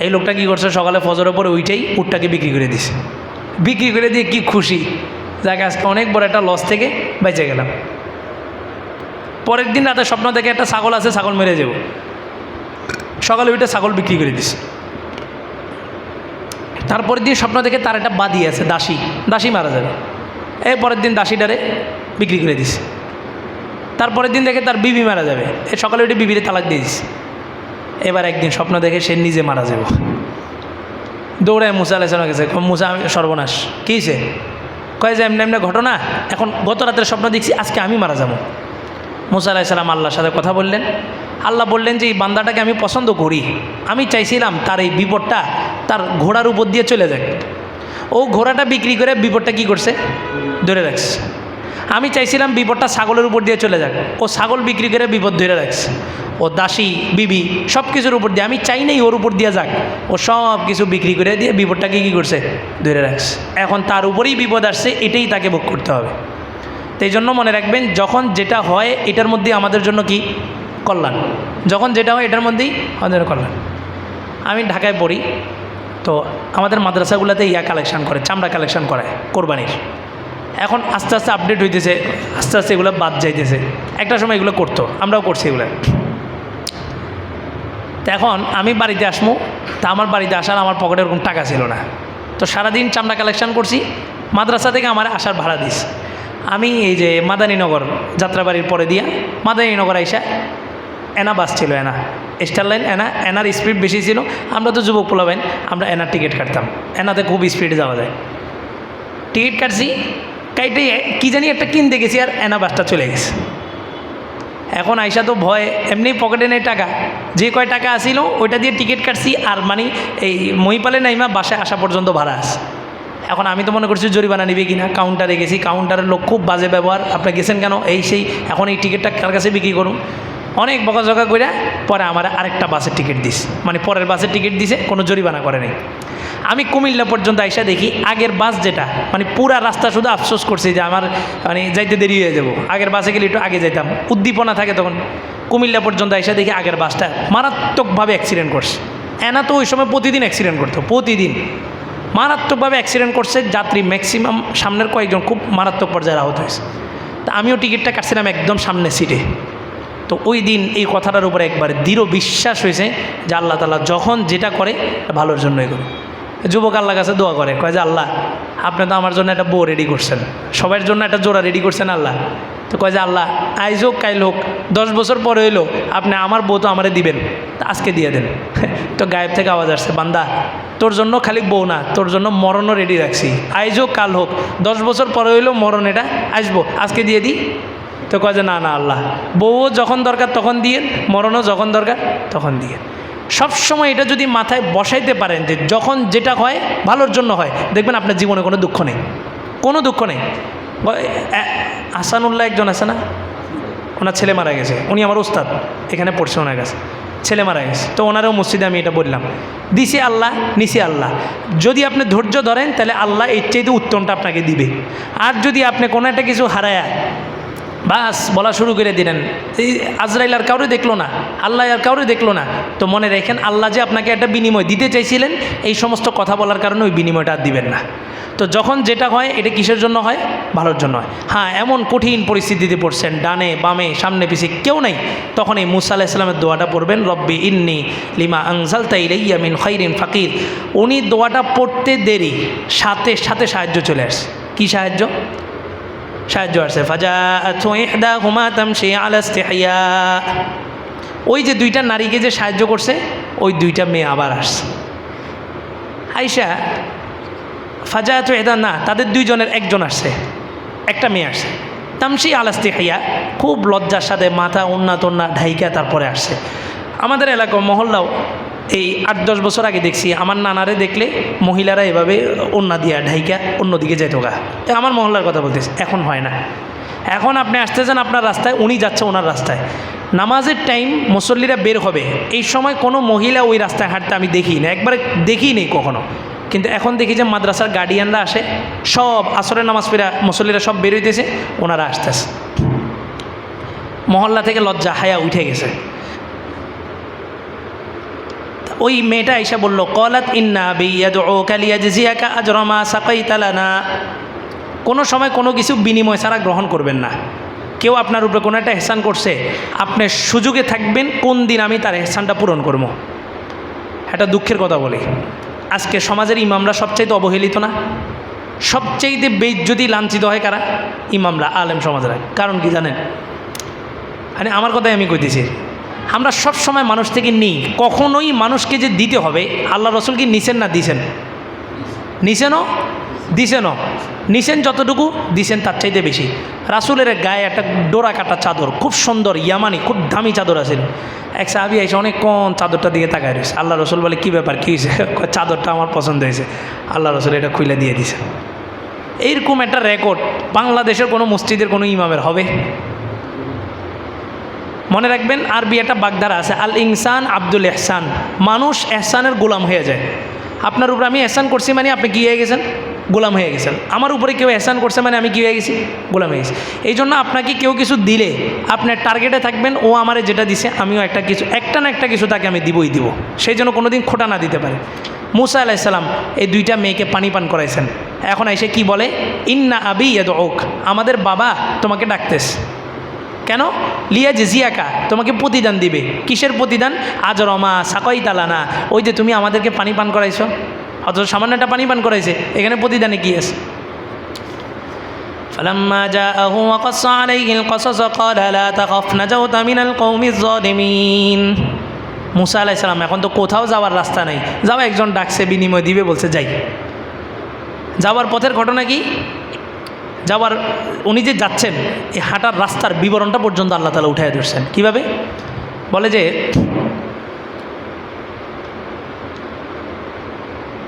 এই লোকটা কী করছে? সকালে ফজরের পরে উঠেই উটটাকে বিক্রি করে দিছে। বিক্রি করে দিয়ে কি খুশি, যাকে আজকে অনেক বড় একটা লস থেকে বেঁচে গেলাম। পরের দিন রাতে স্বপ্ন দেখে একটা ছাগল আছে, ছাগল মেরে যাব। সকালে উঠে ছাগল বিক্রি করে দিছে। তারপরের দিন স্বপ্ন দেখে তার একটা বাদী আছে, দাসী, দাসী মারা যাবে। এই পরের দিন দাসীটারে বিক্রি করে দিছে। তারপরের দিন দেখে তার বিবি মারা যাবে। এই সকালে উঠে বিবিরে তালাক দিয়ে দিছে। এবার একদিন স্বপ্ন দেখে সে নিজে মারা যাব। দৌড়ায় মুসা আলাইহিস সালামের কাছে, মুসা আমি সর্বনাশ, কী হয়েছে? কয় যে এমনি এমনি ঘটনা, এখন গত রাতের স্বপ্ন দেখছি আজকে আমি মারা যাব। মুসা আলাইহিস সালাম আল্লাহর সাথে কথা বললেন। আল্লাহ বললেন যে এই বান্দাটাকে আমি পছন্দ করি, আমি চাইছিলাম তার এই বিপদটা তার ঘোড়ার উপর দিয়ে চলে যাক। ও ঘোড়াটা বিক্রি করে বিপদটা কি করছে? ধরে রাখছে। আমি চাইছিলাম বিপদটা ছাগলের উপর দিয়ে চলে যাক, ও ছাগল বিক্রি করে বিপদ ধরে রাখছে। ও দাসী, বিবি সব কিছুর উপর দিয়ে, আমি চাই নাই ওর উপর দিয়ে যাক, ও সব কিছু বিক্রি করে দিয়ে বিপদটাকে কী করছে? ধরে রাখছে। এখন তার উপরেই বিপদ আসছে, এটাই তাকে ভোগ করতে হবে। তো এই জন্য মনে রাখবেন, যখন যেটা হয় এটার মধ্যে আমাদের জন্য কি কল্যাণ, যখন যেটা হয় এটার মধ্যেই আমাদের কল্যাণ। আমি ঢাকায় পড়ি, তো আমাদের মাদ্রাসাগুলোতে কালেকশান করে, চামড়া কালেকশান করে কোরবানির। এখন আস্তে আস্তে আপডেট হইতেছে, আস্তে আস্তে এগুলো বাদ যাইতেছে। একটা সময় এগুলো করতো, আমরাও করছি এগুলো। তো এখন আমি বাড়িতে আসবো, তা আমার বাড়িতে আসার আমার পকেটে এরকম টাকা ছিল না। তো সারাদিন চামড়া কালেকশন করছি, মাদ্রাসা থেকে আমার আসার ভাড়া দিস। আমি এই যে মাদানীনগর যাত্রাবাড়ির পরে দিয়া মাদানীনগর আইসা এনা বাস ছিল, এনা স্টার লাইন, এনার স্পিড বেশি ছিল। আমরা তো যুবক পোলাবেন, আমরা এনার টিকিট কাটতাম, এনাতে খুব স্পিডে যাওয়া যায়। টিকিট কাটছি, কাইটে কী জানি একটা কিনতে গেছি, আর এনা বাসটা চলে গেছে। এখন আইসা তো ভয়, এমনি পকেটে নেই টাকা, যে কয় টাকা আসিল ওইটা দিয়ে টিকিট কাটছি, আর মানে এই মহিপালে নাইমা বাসায় আসা পর্যন্ত ভাড়া আছে। এখন আমি তো মনে করছি জরিমানা নিবে কিনা, কাউন্টারে গেছি, কাউন্টারের লোক খুব বাজে ব্যবহার, আপনি গেছেন কেন, এই সেই, এখন এই টিকিটটা কার কাছে বিক্রি করুন, অনেক বকাঝকা করে পরে আমার আরেকটা বাসের টিকিট দিস, মানে পরের বাসের টিকিট দিছে, কোনো জরিমানা করে নাই। আমি কুমিল্লা পর্যন্ত আইসা দেখি আগের বাস যেটা, মানে পুরা রাস্তা শুধু আফসোস করছি যে আমার মানে যাইতে দেরি হয়ে যাবো, আগের বাসে গেলে একটু আগে যাইতাম, উদ্দীপনা থাকে তখন। কুমিল্লা পর্যন্ত আইসা দেখি আগের বাসটা মারাত্মকভাবে অ্যাক্সিডেন্ট করছে। এনা তো ওই সময় প্রতিদিন অ্যাক্সিডেন্ট করতো, প্রতিদিন মারাত্মকভাবে অ্যাক্সিডেন্ট করছে, যাত্রী ম্যাক্সিমাম সামনের কয়েকজন খুব মারাত্মক পর্যায়ে আহত হয়েছে। তা আমিও টিকিটটা কাটছিলাম একদম সামনের সিটে। তো ওই দিন এই কথাটার উপরে একবারে দৃঢ় বিশ্বাস হয়েছে যে আল্লাহ তাআলা যখন যেটা করে ভালোর জন্যই করে। যুবক আল্লাহর কাছে দোয়া করে, কয় যে আল্লাহ আপনি তো আমার জন্য একটা বউ রেডি করছেন, সবার জন্য একটা জোড়া রেডি করছেন আল্লাহ। তো কয় যে আল্লাহ আইজ হোক কাইল হোক 10 বছর পরে হইলো আপনি আমার বউ তো আমারে দিবেন, তা আজকে দিয়ে দেন। তো গায়েব থেকে আওয়াজ আসছে, বান্দা তোর জন্য খালি বউ না, তোর জন্য মরণও রেডি রাখছি, আইজ হোক কাল হোক 10 বছর পরে হইলো মরণ এটা আসবো, আজকে দিয়ে দিই। তো কয় যে না না আল্লাহ, বউও যখন দরকার তখন দিয়ে, মরণও যখন দরকার তখন দিয়ে। সবসময় এটা যদি মাথায় বসাইতে পারেন যে যখন যেটা হয় ভালোর জন্য হয়, দেখবেন আপনার জীবনে কোনো দুঃখ নেই, কোনো দুঃখ নেই। আসানুল্লাহ একজন আছে না, ওনার ছেলে মারা গেছে, উনি আমার উস্তাদ, এখানে পড়ছে ওনার কাছে, ছেলে মারা গেছে। তো ওনারও মসজিদে আমি এটা বললাম, দিছে আল্লাহ নিছে আল্লাহ, যদি আপনি ধৈর্য ধরেন তাহলে আল্লাহ এর চাইতে উত্তমটা আপনাকে দিবে। আর যদি আপনি কোনো একটা কিছু হারায়া বাস বলা শুরু করে দিলেন, এই আজরাইল আর কাউরে দেখলো না, আল্লাহ আর কাউরে দেখলো না, তো মনে রাখেন আল্লাহ যে আপনাকে একটা বিনিময় দিতে চাইছিলেন, এই সমস্ত কথা বলার কারণে ওই বিনিময়টা আর দিবেন না। তো যখন যেটা হয় এটা কিসের জন্য হয়, ভালোর জন্য হয়। হ্যাঁ, এমন কঠিন পরিস্থিতিতে পড়ছেন, ডানে বামে সামনে পিছিয়ে কেউ নেই, তখন এই মুসা আলাইহিস সালামের দোয়াটা পড়বেন, রব্বি ইন্নি লিমা আনজালতা ইলাইয়া মিন খাইরিন ফাকির। উনি দোয়াটা পড়তে দেরি, সাথে সাথে সাহায্য চলে আসছে। কি সাহায্য? সাহায্য আসছে, ফাজাআতহু ইহদাহুমা তামশি আলা ইসতিহইয়া। ওই যে দুইটা নারীকে যে সাহায্য করছে, ওই দুইটা মেয়ে আবার আসছে। আয়েশা ফাজাআতহু ইহদা না, তাদের দুইজনের একজন আসছে, একটা মেয়ে আসছে। তামশি আলা ইসতিহইয়া, খুব লজ্জার সাথে মাথা ওন্না তোন্না ঢাইকা তারপরে আসছে। আমাদের এলাকা মহল্লাও এই 8-10 বছর আগে দেখছি, আমার নানারে দেখলে মহিলারা এভাবে ওন্না দিয়া ঢাইকা অন্যদিকে যেত গা। আমার মহল্লার কথা বলতেছি, এখন হয় না। এখন আপনি আসতেছেন আপনার রাস্তায়, উনি যাচ্ছে ওনার রাস্তায়, নামাজের টাইম মুসল্লিরা বের হবে, এই সময় কোনো মহিলা ওই রাস্তায় হাঁটতে আমি দেখি না, একবারে দেখি নেই কখনো। কিন্তু এখন দেখি যে মাদ্রাসার গার্ডিয়ানরা আসে, সব আসরের নামাজ পড়া মুসল্লিরা সব বের হইতেছে, ওনারা আসতেছে। মহল্লা থেকে লজ্জা হায়া উঠে গেছে। ওই মেয়েটা এসে বলল, কলাত ইন্না বিয়াদউকা লিয়াজজিয়াকা আজরা মা সাকাইতা লানা। কোনো সময় কোনো কিছু বিনিময় ছাড়া গ্রহণ করবেন না। কেউ আপনার উপরে কোনো একটা এহসান করছে, আপনি সুযোগে থাকবেন কোন দিন আমি তার এহসানটা পূরণ করবো। একটা দুঃখের কথা বলি, আজকে সমাজের ইমামরা সবচাইতে অবহেলিত না? সবচাইতে বেইজ্জতি লাঞ্ছিত হয় কারা? ইমামরা, আলেম সমাজরা। কারণ কি জানেন? মানে আমার কথাই আমি কইতেছি, আমরা সব সময় মানুষ থেকে নিই, কখনোই মানুষকে যে দিতে হবে, আল্লাহ রসুল কি নিছেন না দিছেন? নিছেনও দিছেনও, নিছেন যতটুকু দিছেন তার চাইতে বেশি। রাসুলের গায়ে একটা ডোরা কাটা চাদর, খুব সুন্দর ইয়ামানি, খুব দামি চাদর আছে। এক সাহাবী এসে অনেকক্ষণ চাদরটা দিকে তাকায় রয়েছে। আল্লাহ রসুল বলে, কী ব্যাপার, কী হয়েছে? চাদরটা আমার পছন্দ হয়েছে। আল্লাহ রসুল এটা খুলে দিয়ে দিছে। এইরকম একটা রেকর্ড বাংলাদেশের কোনো মসজিদের কোনো ইমামের হবে? মনে রাখবেন, আরবি একটা বাগধারা আছে, আল ইনসান আব্দুল এহসান, মানুষ এহসানের গোলাম হয়ে যায়। আপনার উপরে আমি এহসান করছি মানে আপনি কী হয়ে গেছেন? গোলাম হয়ে গেছেন। আমার উপরে কেউ এহসান করছে মানে আমি কী হয়ে গেছি? গোলাম হয়ে গেছি। এই জন্য আপনাকে কেউ কিছু দিলে আপনার টার্গেটে থাকবেন, ও আমারে যেটা দিছে আমিও একটা কিছু, একটা না একটা কিছু তাকে আমি দিবই দিব, সেই জন্য কোনো দিন খোটা না দিতে পারে। মুসা আলাইহিস সালাম এই দুইটা মেয়েকে পানি পান করাইছেন। এখন এসে কি বলে? ইন্না আবি ইয়াদউক, আমাদের বাবা তোমাকে ডাকতেছে। কেন? লিয়া জিজিয়াকা, তোমাকে প্রতিদান দিবে। কিসের প্রতিদান? আজরমা সাকই তালানা, ওই যে তুমি আমাদেরকে পানি পান করাইছো, অথচ সামান্য একটা পানি পান করাইছে, এখানে প্রতিদানে কি আছে? فلما جاءه وقص عليه القصص قال لا تخف نجوت من القوم الظالمين। মুসা আলাইহিস সালাম এখন তো কোথাও যাওয়ার রাস্তা নেই, যাও একজন ডাকছে, বিনিময় দিবে, বলছে যাই। যাওয়ার পথের ঘটনা কি? যাওয়ার উনি যে যাচ্ছেন এই হাঁটার রাস্তার বিবরণটা পর্যন্ত আল্লাহ তাআলা উঠায় ধরছেন। কীভাবে? বলে যে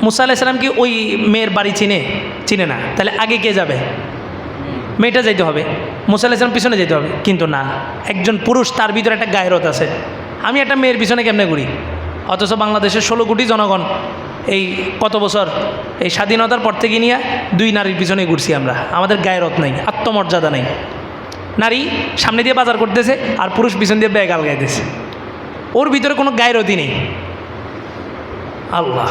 মুসা আলাইহিস সালাম কি ওই মেয়ের বাড়ি চিনে না, তাহলে আগে কে যাবে? মেয়েটা যাইতে হবে, মুসা আলাইহিস সালাম পিছনে যেতে হবে। কিন্তু না, একজন পুরুষ, তার ভিতরে একটা গায়রত আছে। আমি একটা মেয়ের পিছনে কেমনে ঘুরি? অথচ বাংলাদেশের 16 কোটি জনগণ এই কত বছর, এই স্বাধীনতার পর থেকে নিয়ে 2 নারীর পিছনে ঘুরছি আমরা। আমাদের গায়রত নাই, আত্মমর্যাদা নেই। নারী সামনে দিয়ে বাজার করতেছে আর পুরুষ পিছন দিয়ে ব্যাগ আলগাইতেছে, ওর ভিতরে কোনো গায়রতই নেই। আল্লাহ,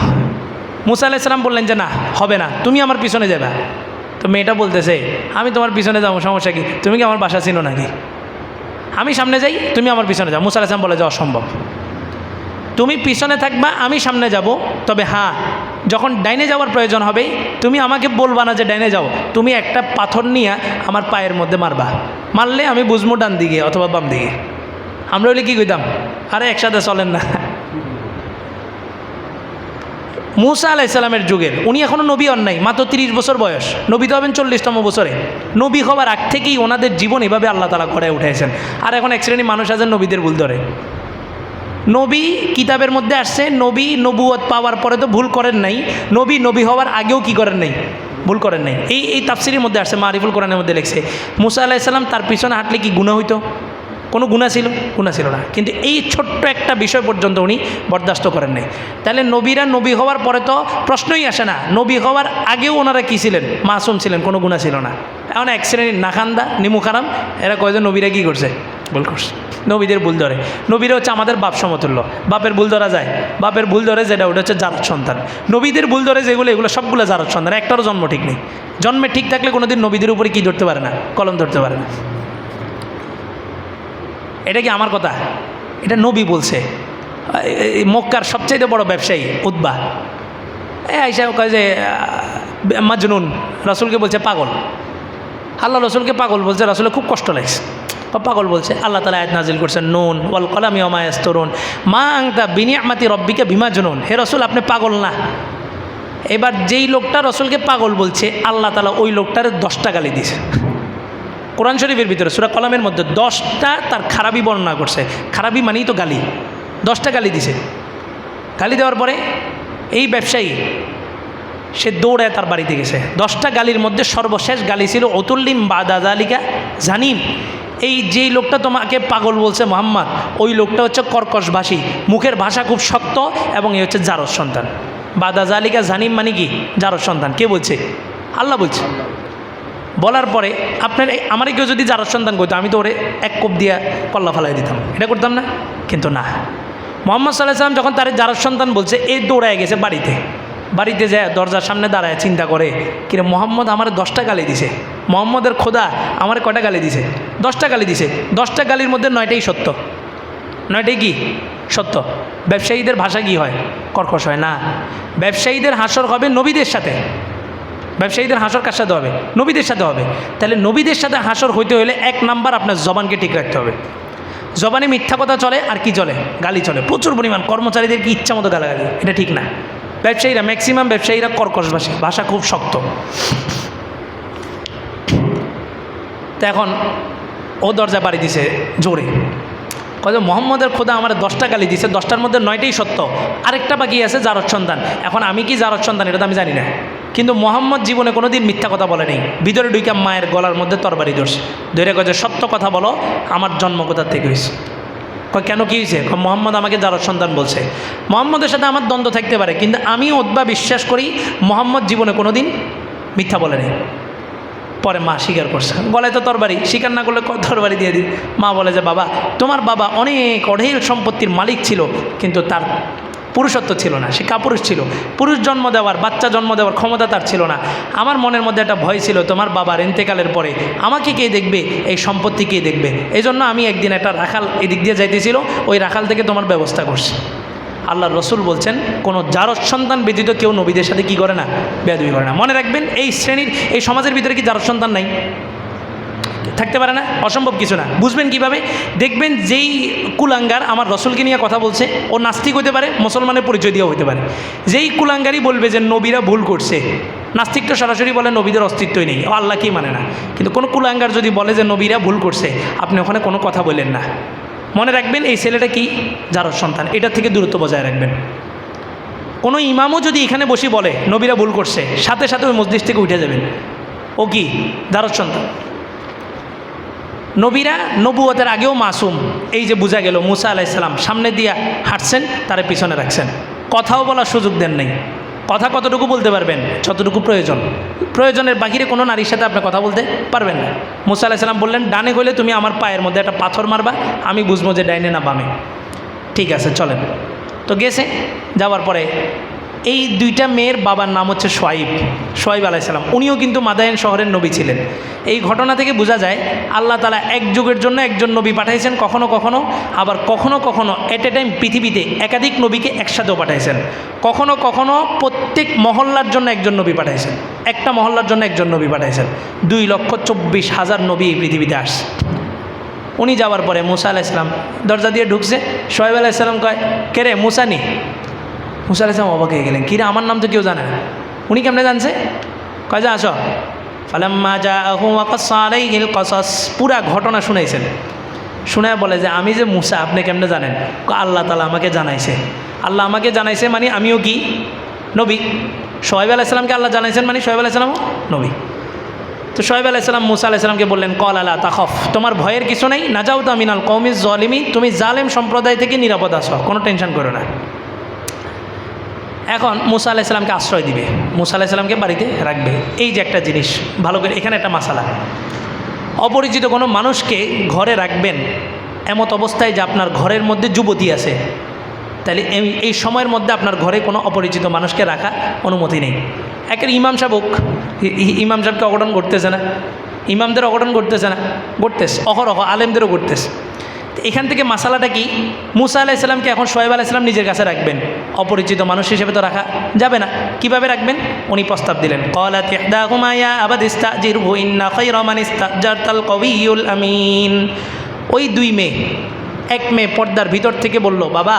মুসা আলাইহিস সালাম বললেন যে না, হবে না, তুমি আমার পিছনে যাবে। তো মেয়েটা বলতেছে আমি তোমার পিছনে যাবো, সমস্যা কি? তুমি কি আমার বাসা চিনো নাকি? আমি সামনে যাই, তুমি আমার পিছনে যাও। মুসা আলাইহিস সালাম বলে যে অসম্ভব, তুমি পিছনে থাকবা, আমি সামনে যাব। তবে হ্যাঁ, যখন ডাইনে যাওয়ার প্রয়োজন হবে তুমি আমাকে বলবা না যে ডাইনে যাও, তুমি একটা পাথর নিয়ে আমার পায়ের মধ্যে মারবা, মারলে আমি বুঝবো ডান দিকে অথবা বাম দিকে। আমরা হইলে কী কইতাম? আরে একসাথে চলেন না। মুসা আলাইহিস সালামের যুগের উনি এখনও নবী হন নাই, মাত্র 30 বছর বয়স। নবী তো হবেন 40তম বছরে। নবী হবার আগ থেকেই ওনাদের জীবন এভাবে আল্লাহ তাআলা গড়ে উঠেছেন। আর এখন এক শ্রেণী মানুষ আছেন নবীদের ভুল ধরে। নবী কিতাবের মধ্যে আসছে, নবী নবুয়ত পাওয়ার পরে তো ভুল করেন নাই, নবী হওয়ার আগেও কি করেন নাই? ভুল করেন নাই। এই তাফসিরের মধ্যে আসছে, মারিফুল কোরআনের মধ্যে লিখছে মুসা আলাইহিস সালাম তার পিছনে হাঁটলে কি গুনাহ হইতো? কোনো গুনাহ ছিল? গুনাহ ছিল না। কিন্তু এই ছোট্ট একটা বিষয় পর্যন্ত উনি বরদাস্ত করেন নাই। তাহলে নবীরা নবী হওয়ার পরে তো প্রশ্নই আসে না, নবী হওয়ার আগেও ওনারা কী ছিলেন? মাসুম ছিলেন, কোনো গুনাহ ছিল না। এখন এক শ্রেণীর নাখান্দা নিমুখারাম এরা কয় যে নবীরা কী করছে? ভুল করছে। নবীদের ভুল ধরে। নবীরা হচ্ছে আমাদের বাপ সমতুল্য। বাপের ভুল ধরা যায়? বাপের ভুল ধরে যেটা, ওটা হচ্ছে জারত সন্তান। নবীদের ভুল ধরে যেগুলো, এগুলো সবগুলো জারত সন্তান। একটারও জন্ম ঠিক নেই। জন্মে ঠিক থাকলে কোনোদিন নবীদের উপরে কি ধরতে পারে না? কলম ধরতে পারে না। এটা কি আমার কথা? এটা নবী বলছে। মক্কার সবচাইতে বড় ব্যবসায়ী উতবা আইসা কয় যে মাজনুন, রসুলকে বলছে পাগল। আল্লাহ রসুলকে পাগল বলছে, রসুলের খুব কষ্ট লাগছে। পাগল বলছে। আল্লাহ তাআলা আয়াত নাজিল করছেন, নুন ওয়াল কলামি ওয়া মা ইয়াসতুরুন মা আনতা বিনিআমাতি রব্বিকা বিমাজনুন। হে রসুল, আপনি পাগল না। এবার যেই লোকটা রসুলকে পাগল বলছে, আল্লাহ তাআলা ওই লোকটার 10টা গালি দিয়েছে। কোরআন শরীফের ভিতরে সূরা কলামের মধ্যে 10টা তার খারাপি বর্ণনা করছে। খারাপি মানেই তো গালি। 10টা গালি দিছে। গালি দেওয়ার পরে এই ব্যবসায়ী সে দৌড়ায় তার বাড়িতে গেছে। 10টা গালির মধ্যে সর্বশেষ গালি ছিল অতুল্লিম বাদা জালিকা জানিম। এই যেই লোকটা তোমাকে পাগল বলছে মুহাম্মদ, ওই লোকটা হচ্ছে কর্কশভাষী, মুখের ভাষা খুব শক্ত, এবং এ হচ্ছে জারজ সন্তান। বাদা জালিকা জানিম মানে কি? জারজ সন্তান। কে বলছে? আল্লাহ বলছে। বলার পরে আপনার আমার কেউ যদি জারজ সন্তান করতো, আমি তো ওরে এক কোপ দিয়া কল্লা ফালাই দিতাম, এটা করতাম না? কিন্তু না, মুহাম্মদ সাল্লাল্লাহু আলাইহি ওয়াসাল্লাম যখন তার জারজ সন্তান বলছে, এই দৌড়ায় গেছে বাড়িতে যায় দরজার সামনে দাঁড়ায় চিন্তা করে, কিরে মোহাম্মদ আমার 10টা গালি দিছে, মোহাম্মদের খোদা আমার কয়টা গালি দিছে? 10টা গালি দিছে। 10টা গালির মধ্যে 9টাই সত্য। 9টাই কি? সত্য। ব্যবসায়ীদের ভাষা কি হয়? কর্কশ হয় না। ব্যবসায়ীদের হাসর হবে নবীদের সাথে। ব্যবসায়ীদের হাসর কার সাথে হবে? নবীদের সাথে হবে। তাহলে নবীদের সাথে হাসর হইতে হলে 1 নাম্বার আপনার জবানকে ঠিক রাখতে হবে। জবানে মিথ্যা কথা চলে, আর কি চলে? গালি চলে প্রচুর পরিমাণ। কর্মচারীদের কি ইচ্ছা মতো গালাগালি, এটা ঠিক না। ব্যবসায়ীরা, ম্যাক্সিমাম ব্যবসায়ীরা কর্কশভাষী, ভাষা খুব শক্ত। তো এখন ও দরজা বাড়ি দিছে জোরে, কয় মোহাম্মদের খোদা আমার 10টা গালি দিছে, 10টার মধ্যে 9টাই সত্য, আরেকটা বাকি আছে জারজ সন্তান। এখন আমি কি জারজ সন্তান এটা তো আমি জানি না, কিন্তু মোহাম্মদ জীবনে কোনো দিন মিথ্যা কথা বলে নেই। ভিতরে ঢুইকা মায়ের গলার মধ্যে তরবারি ধরে কয় যে সত্য কথা বলো, আমার জন্ম কোথা থেকে হয়েছে? কয় কেন, কী হয়েছে? মোহাম্মদ আমাকে জারজ সন্তান বলছে। মোহাম্মদের সাথে আমার দ্বন্দ্ব থাকতে পারে, কিন্তু আমি ওতবা বিশ্বাস করি মোহাম্মদ জীবনে কোনো দিন মিথ্যা বলে নেই। পরে মা স্বীকার করছে, বলে তো তরবারি, স্বীকার না করলে তরবারি দিয়ে দিই। মা বলে যে বাবা, তোমার বাবা অনেক অঢেল সম্পত্তির মালিক ছিল, কিন্তু তার পুরুষত্ব ছিল না, সে কাপুরুষ ছিল। পুরুষ জন্ম দেওয়ার, বাচ্চা জন্ম দেওয়ার ক্ষমতা তার ছিল না। আমার মনের মধ্যে একটা ভয় ছিল, তোমার বাবার ইন্তেকালের পরে আমাকে কে দেখবে, এই সম্পত্তি কে দেখবে। এই জন্য আমি একদিন একটা রাখাল এদিক দিয়ে যাইতেছিল, ওই রাখাল থেকে তোমার ব্যবস্থা করছি। আল্লাহ রসুল বলছেন কোনো জারজ সন্তান ব্যতীত কেউ নবীদের সাথে কি করে না, বেয়াদবি করে না। মনে রাখবেন এই শ্রেণীর, এই সমাজের ভিতরে কি জারজ সন্তান নাই? থাকতে পারে না, অসম্ভব কিছু না। বুঝবেন কিভাবে? দেখবেন যেই কুলাঙ্গার আমার রসুলকে নিয়ে কথা বলছে, ও নাস্তিক হতে পারে, মুসলমানের পরিচয় দিয়েও হতে পারে। যেই কুলাঙ্গারই বলবে যে নবীরা ভুল করছে, নাস্তিক তো সরাসরি বলে নবীদের অস্তিত্বই নেই, ও আল্লাহকেই মানে না। কিন্তু কোনো কুলাঙ্গার যদি বলে যে নবীরা ভুল করছে, আপনি ওখানে কোনো কথা বললেন না। মনে রাখবেন এই ছেলেটা কি, জারজ সন্তান, এটা থেকে দূরত্ব বজায় রাখবেন। কোনো ইমামও যদি এখানে বসে বলে নবীরা ভুল করছে, সাথে সাথে ওই মসজিদ থেকে উঠে যাবেন, ও কি জারজ সন্তান। নবীরা নবুয়তের আগেও মাসুম, এই যে বোঝা গেল। মুসা আলাইসাল্লাম সামনে দিয়ে হাঁটছেন, তারে পিছনে রাখছেন, কথাও বলার সুযোগ দেন নাই। কথা কতটুকু বলতে পারবেন? যতটুকু প্রয়োজন, প্রয়োজনের বাহিরে কোনো নারীর সাথে আপনি কথা বলতে পারবেন না। মুসা আলাইসাল্লাম বললেন, ডানে গেলে তুমি আমার পায়ের মধ্যে একটা পাথর মারবা, আমি বুঝবো যে ডাইনে না বামে। ঠিক আছে চলেন। তো গেছে, যাওয়ার পরে এই দুইটা মেয়ের বাবার নাম হচ্ছে সোয়াইব আলাইসাল্লাম। উনিও কিন্তু মাদায়েন শহরের নবী ছিলেন। এই ঘটনা থেকে বোঝা যায় আল্লাহ তাআলা এক যুগের জন্য একজন নবী পাঠাইছেন, কখনো কখনো আবার কখনো কখনো এট এ টাইম পৃথিবীতে একাধিক নবীকে একসাথেও পাঠাইছেন। কখনো কখনো প্রত্যেক মহল্লার জন্য একজন নবী পাঠাইছেন, একটা মহল্লার জন্য একজন নবী পাঠাইছেন। 2,24,000 নবী এই পৃথিবীতে আসছে। উনি যাওয়ার পরে মুসা আলাইসাল্লাম দরজা দিয়ে ঢুকছে, সোয়াইব আলাইসাল্লাম কয়, কে রে মুসা নি? মুসা আলাইসাল্লাম অবাক হয়ে গেলেন, কিরে আমার নাম তো কেউ জানে না। উনি কেমনে জানছে? কয় যা আসো। ফালাম্মা জাআহু ওয়া কাসসা আলাইহিল কসস, পুরা ঘটনা শুনাইছেন। শুনায় বলে যে আমি যে মুসা, আপনি কেমনে জানেন? আল্লাহ তাআলা আমাকে জানাইছে। আল্লাহ আমাকে জানাইছে মানে আমিও কি নবী। সোয়াইব আলাইসাল্লামকে আল্লাহ জানাইছেন মানে সোয়াইব আলাইসাল্লামও নবী। তো সোয়াইব আলাইসাল্লাম মুসা আলাইসাল্লামকে বললেন, কল আলা তাখফ, তোমার ভয়ের কিছু নেই, নাজাউতা মিনাল কওমিজ জালিমিন, তুমি জালেম সম্প্রদায় থেকে নিরাপদ আছো, কোনো টেনশন করো না। এখন মুসা আলাইসাল্লামকে আশ্রয় দিবে, মুসা আলাইসাল্লামকে বাড়িতে রাখবে। এই যে একটা জিনিস ভালো করে, এখানে একটা মাসালা, অপরিচিত কোনো মানুষকে ঘরে রাখবেন এমত অবস্থায় যে আপনার ঘরের মধ্যে যুবতী আছে, তাহলে এই সময়ের মধ্যে আপনার ঘরে কোনো অপরিচিত মানুষকে রাখা অনুমতি নেই। একের ইমাম সাহেব হোক, ইমাম সাহেবকে অঘটন ঘটতেছে না, ইমামদের অঘটন ঘটতেছে না, ঘটতেছে অহরহ, আলেমদেরও ঘটতেছে। এখান থেকে মাসালাটা কি, মুসা আলাইসাল্লামকে এখন সোয়াইব আলাইসাল্লাম নিজের কাছে রাখবেন, অপরিচিত মানুষ হিসেবে তো রাখা যাবে না। কিভাবে রাখবেন? উনি প্রস্তাব দিলেন, ক্বালাত ইহদাহুমা ইয়া আবাতি ইস্তাজিরহু ইন্না খায়রা মান ইস্তাজারতাল কওয়িয়ুল আমিন। ওই দুই মেয়ে, এক মেয়ে পর্দার ভিতর থেকে বলল, বাবা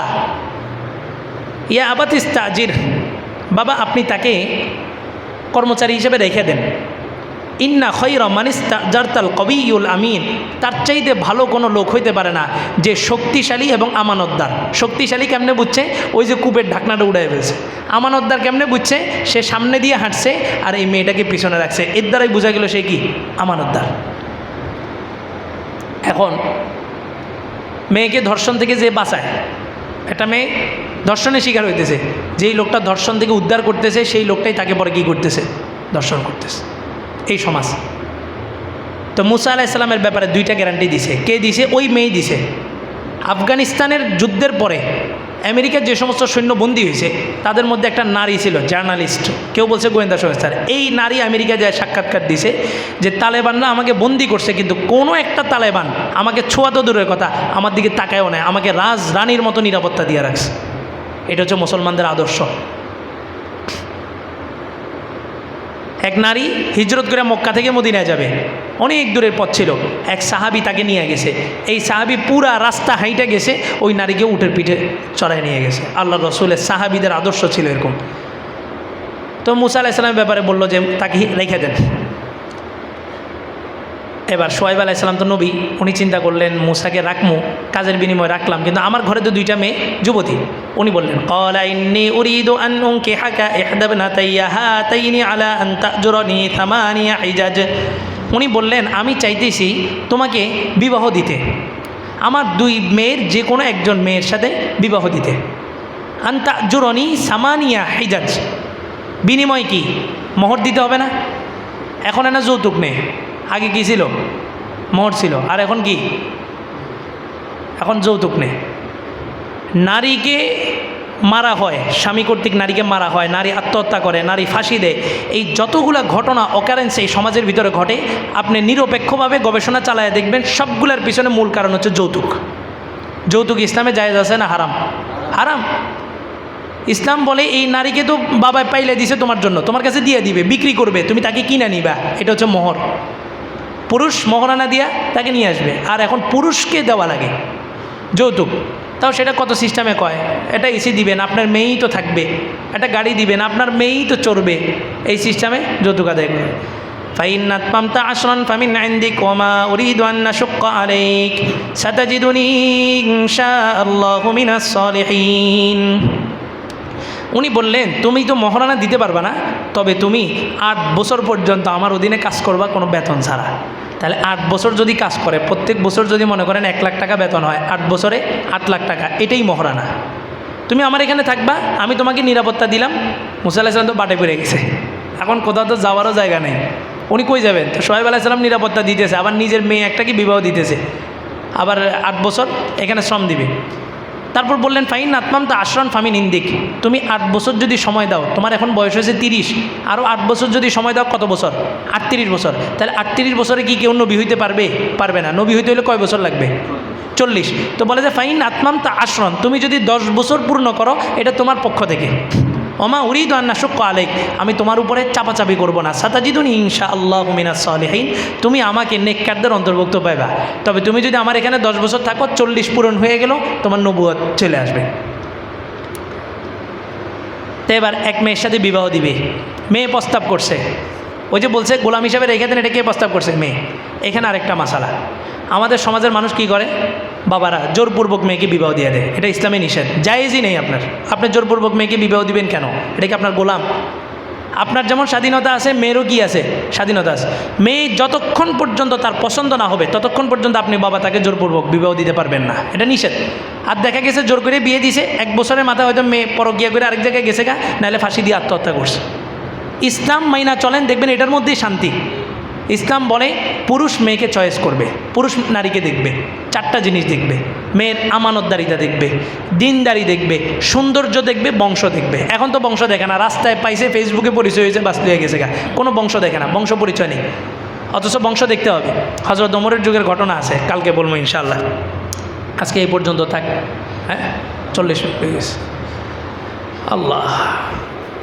ইয়া আবাতি ইস্তাজির, বাবা আপনি তাকে কর্মচারী হিসেবে রেখে দেন। ইন্না খায়রা মান ইস্তাজারতাল কওয়িয়ুল আমিন, তার চাইতে ভালো কোনো লোক হইতে পারে না যে শক্তিশালী এবং আমানতদার। শক্তিশালী কেমনে বুঝছে? ওই যে কূপের ঢাকনাটা উড়াই ফেলছে। আমানতদার কেমনে বুঝছে? সে সামনে দিয়ে হাঁটছে আর এই মেয়েটাকে পিছনে রাখছে, এর দ্বারাই বোঝা গেল সে কি আমানতদার। এখন মেয়েকে ধর্ষণ থেকে যে বাঁচায়, একটা মেয়ে ধর্ষণের শিকার হইতেছে, যেই লোকটা ধর্ষণ থেকে উদ্ধার করতেছে সেই লোকটাই তাকে পরে কী করতেছে? ধর্ষণ করতেছে। এই সমাজ। তো মুসা আলাইসাল্লামের ব্যাপারে দুইটা গ্যারান্টি দিছে। কে দিছে? ওই মেয়েই দিছে। আফগানিস্তানের যুদ্ধের পরে আমেরিকার যে সমস্ত সৈন্যবন্দী হয়েছে তাদের মধ্যে একটা নারী ছিল, জার্নালিস্ট, কেউ বলছে গোয়েন্দা সংস্থার। এই নারী আমেরিকা যায় সাক্ষাৎকার দিছে যে তালেবানরা আমাকে বন্দি করছে, কিন্তু কোনো একটা তালেবান আমাকে ছোঁয়া তো দূরের কথা, আমার দিকে তাকায়ও নেয়, আমাকে রানীর মতো নিরাপত্তা দিয়ে রাখছে। এটা হচ্ছে মুসলমানদের আদর্শ। এক নারী হিজরত করে মক্কা থেকে মদিনায় যাবে, অনেক দূরের পথ ছিল, এক সাহাবি তাকে নিয়ে গেছে। এই সাহাবি পুরা রাস্তা হাইটে গেছে, ওই নারীকে উটের পিঠে চড়াই নিয়ে গেছে। আল্লাহ রসুলের সাহাবিদের আদর্শ ছিল এরকম। তো মুসা আলাইসাল্লামের ব্যাপারে বললো যে তাকে রেখে দেন। এবার সোয়াইব আলাইসাল্লাম তো নবী, উনি চিন্তা করলেন মুসাকে রাখমু, কাজের বিনিময়ে রাখলাম, কিন্তু আমার ঘরে তো দুইটা মেয়ে যুবতী। উনি বললেন, ক্বালা ইন্নী উরিদু আন উনকিহাকা ইহদা ইবনাতাইয়া হাতাইনি আলা আন তা'জুরনি থামানিয়া হিজাজ। উনি বললেন, আমি চাইতেছি তোমাকে বিবাহ দিতে, আমার দুই মেয়ের যে কোনো একজন মেয়ের সাথে বিবাহ দিতে। আন তা'জুরনি সামানিয়া হিজাজ, বিনিময় কি? মোহর দিতে হবে না? এখন না যৌতুক নেই, আগে কী ছিল? মোহর ছিল। আর এখন কি? এখন যৌতুক নেই। নারীকে মারা হয়, স্বামী কর্তৃক নারীকে মারা হয়, নারী আত্মহত্যা করে, নারী ফাঁসি দেয়, এই যতগুলো ঘটনা অকারেন্স এই সমাজের ভিতরে ঘটে, আপনি নিরপেক্ষভাবে গবেষণা চালায় দেখবেন সবগুলোর পিছনে মূল কারণ হচ্ছে যৌতুক। যৌতুক ইসলামে জায়েজ আছে না হারাম? হারাম। ইসলাম বলে এই নারীকে তো বাবায় পাইলে দিছে তোমার জন্য, তোমার কাছে দিয়ে দিবে, বিক্রি করবে, তুমি তাকে কিনে নিবা, এটা হচ্ছে মোহর। পুরুষ মহারানা দিয়া তাকে নিয়ে আসবে, আর এখন পুরুষকে দেওয়া লাগে যৌতুক। তাও সেটা কত সিস্টেমে কয়, এটা এসি দিবেন, আপনার মেয়েই তো থাকবে, একটা গাড়ি দিবেন, আপনার মেয়েই তো চড়বে, এই সিস্টেমে যৌতুক আদায় করে। ফাইন আতমামতা আশরান ফামিন ইনদিক ওয়া মা উরিদু আন আশুক্কা আলাইক সাতাজিদুনি ইনশাআল্লাহু মিনাস সালিহিন। উনি বললেন তুমি তো মহারানা দিতে পারবা না, তবে তুমি 8 বছর পর্যন্ত আমার অধীনে কাজ করবা কোনো বেতন ছাড়া। তাহলে 8 বছর যদি কাজ করে, প্রত্যেক বছর যদি মনে করেন 1 লাখ টাকা বেতন হয়, 8 বছরে 8 লাখ টাকা, এটাই মহারানা। তুমি আমার এখানে থাকবা, আমি তোমাকে নিরাপত্তা দিলাম। মুসা আলাইহিস সালাম তো বাটে পড়ে গেছে, এখন কোথাও তো যাওয়ারও জায়গা নেই, উনি কই যাবেন? তো সোহাইব আলাইহিস সালাম নিরাপত্তা দিতেছে, আবার নিজের মেয়ে একটাকে বিবাহ দিতেছে, আবার 8 বছর এখানে শ্রম দিবে। তারপর বললেন ফাইন আতমামতা আশরান ফামিন ইনদিক, তুমি 8 বছর যদি সময় দাও, তোমার এখন বয়স হয়েছে 30, আরও 8 বছর যদি সময় দাও, কত বছর? 38 বছর। তাহলে 38 বছরে কি কেউ নবী হইতে পারবে? পারবে না। নবী হইতে হলে কয় বছর লাগবে? 40। তো বলে যে ফাইন আতমামতা আশরান, তুমি যদি 10 বছর পূর্ণ করো, এটা তোমার পক্ষ থেকে। ওমা উরিদু আন আশুক্কা আলাইক, আমি তোমার উপরে চাপাচাপি করবো না। সাতাজিদুনি ইনশাআল্লাহু মিনাস সালিহিন, তুমি আমাকে নেককারদের অন্তর্ভুক্ত পাইবা। তবে তুমি যদি আমার এখানে 10 বছর থাকো, 40 পূরণ হয়ে গেল, তোমার নবুয়ত চলে আসবে। তো এবার এক মেয়ের সাথে বিবাহ দিবে, মেয়ে প্রস্তাব করছে, ওই যে বলছে গোলাম হিসাবে রেখে দেন, এটা কে প্রস্তাব করছে? মেয়ে। এখানে আরেকটা মাসালা, আমাদের সমাজের মানুষ কি করে? বাবারা জোরপূর্বক মেয়েকে বিবাহ দিয়ে দেয়, এটা ইসলামে নিষেধ, জায়েজই নেই। আপনি জোরপূর্বক মেয়েকে বিবাহ দিবেন কেন? এটা কি আপনার গোলাম? আপনার যেমন স্বাধীনতা আছে, মেয়েরও কি আছে? স্বাধীনতা আছে। মেয়ে যতক্ষণ পর্যন্ত তার পছন্দ না হবে, ততক্ষণ পর্যন্ত আপনি বাবা তাকে জোরপূর্বক বিবাহ দিতে পারবেন না, এটা নিষেধ। আর দেখা গেছে জোর করে বিয়ে দিছে, 1 বছরের মাথায় হয়তো মেয়ে পরকীয়া করে আরেক জায়গায় গেছে গা, নাহলে ফাঁসি দিয়ে আত্মহত্যা করছে। ইসলাম মাইনা চলেন, দেখবেন এটার মধ্যেই শান্তি। ইসলাম বলে পুরুষ মেয়েকে চয়েস করবে, পুরুষ নারীকে দেখবে, 4টা জিনিস দেখবে। মেয়ের আমানতদারিতা দেখবে, দিনদারি দেখবে, সৌন্দর্য দেখবে, বংশ দেখবে। এখন তো বংশ দেখে না, রাস্তায় পাইছে, ফেসবুকে পরিচয় হয়েছে, বাস হয়ে গেছে গা, কোনো বংশ দেখে না, বংশ পরিচয় নেই। অথচ বংশ দেখতে হবে। হযরত ওমরের যুগের ঘটনা আছে, কালকে বলবো ইনশাআল্লাহ। আজকে এই পর্যন্ত থাক। হ্যাঁ, 40 মিনিট হয়ে গেছে। আল্লাহ।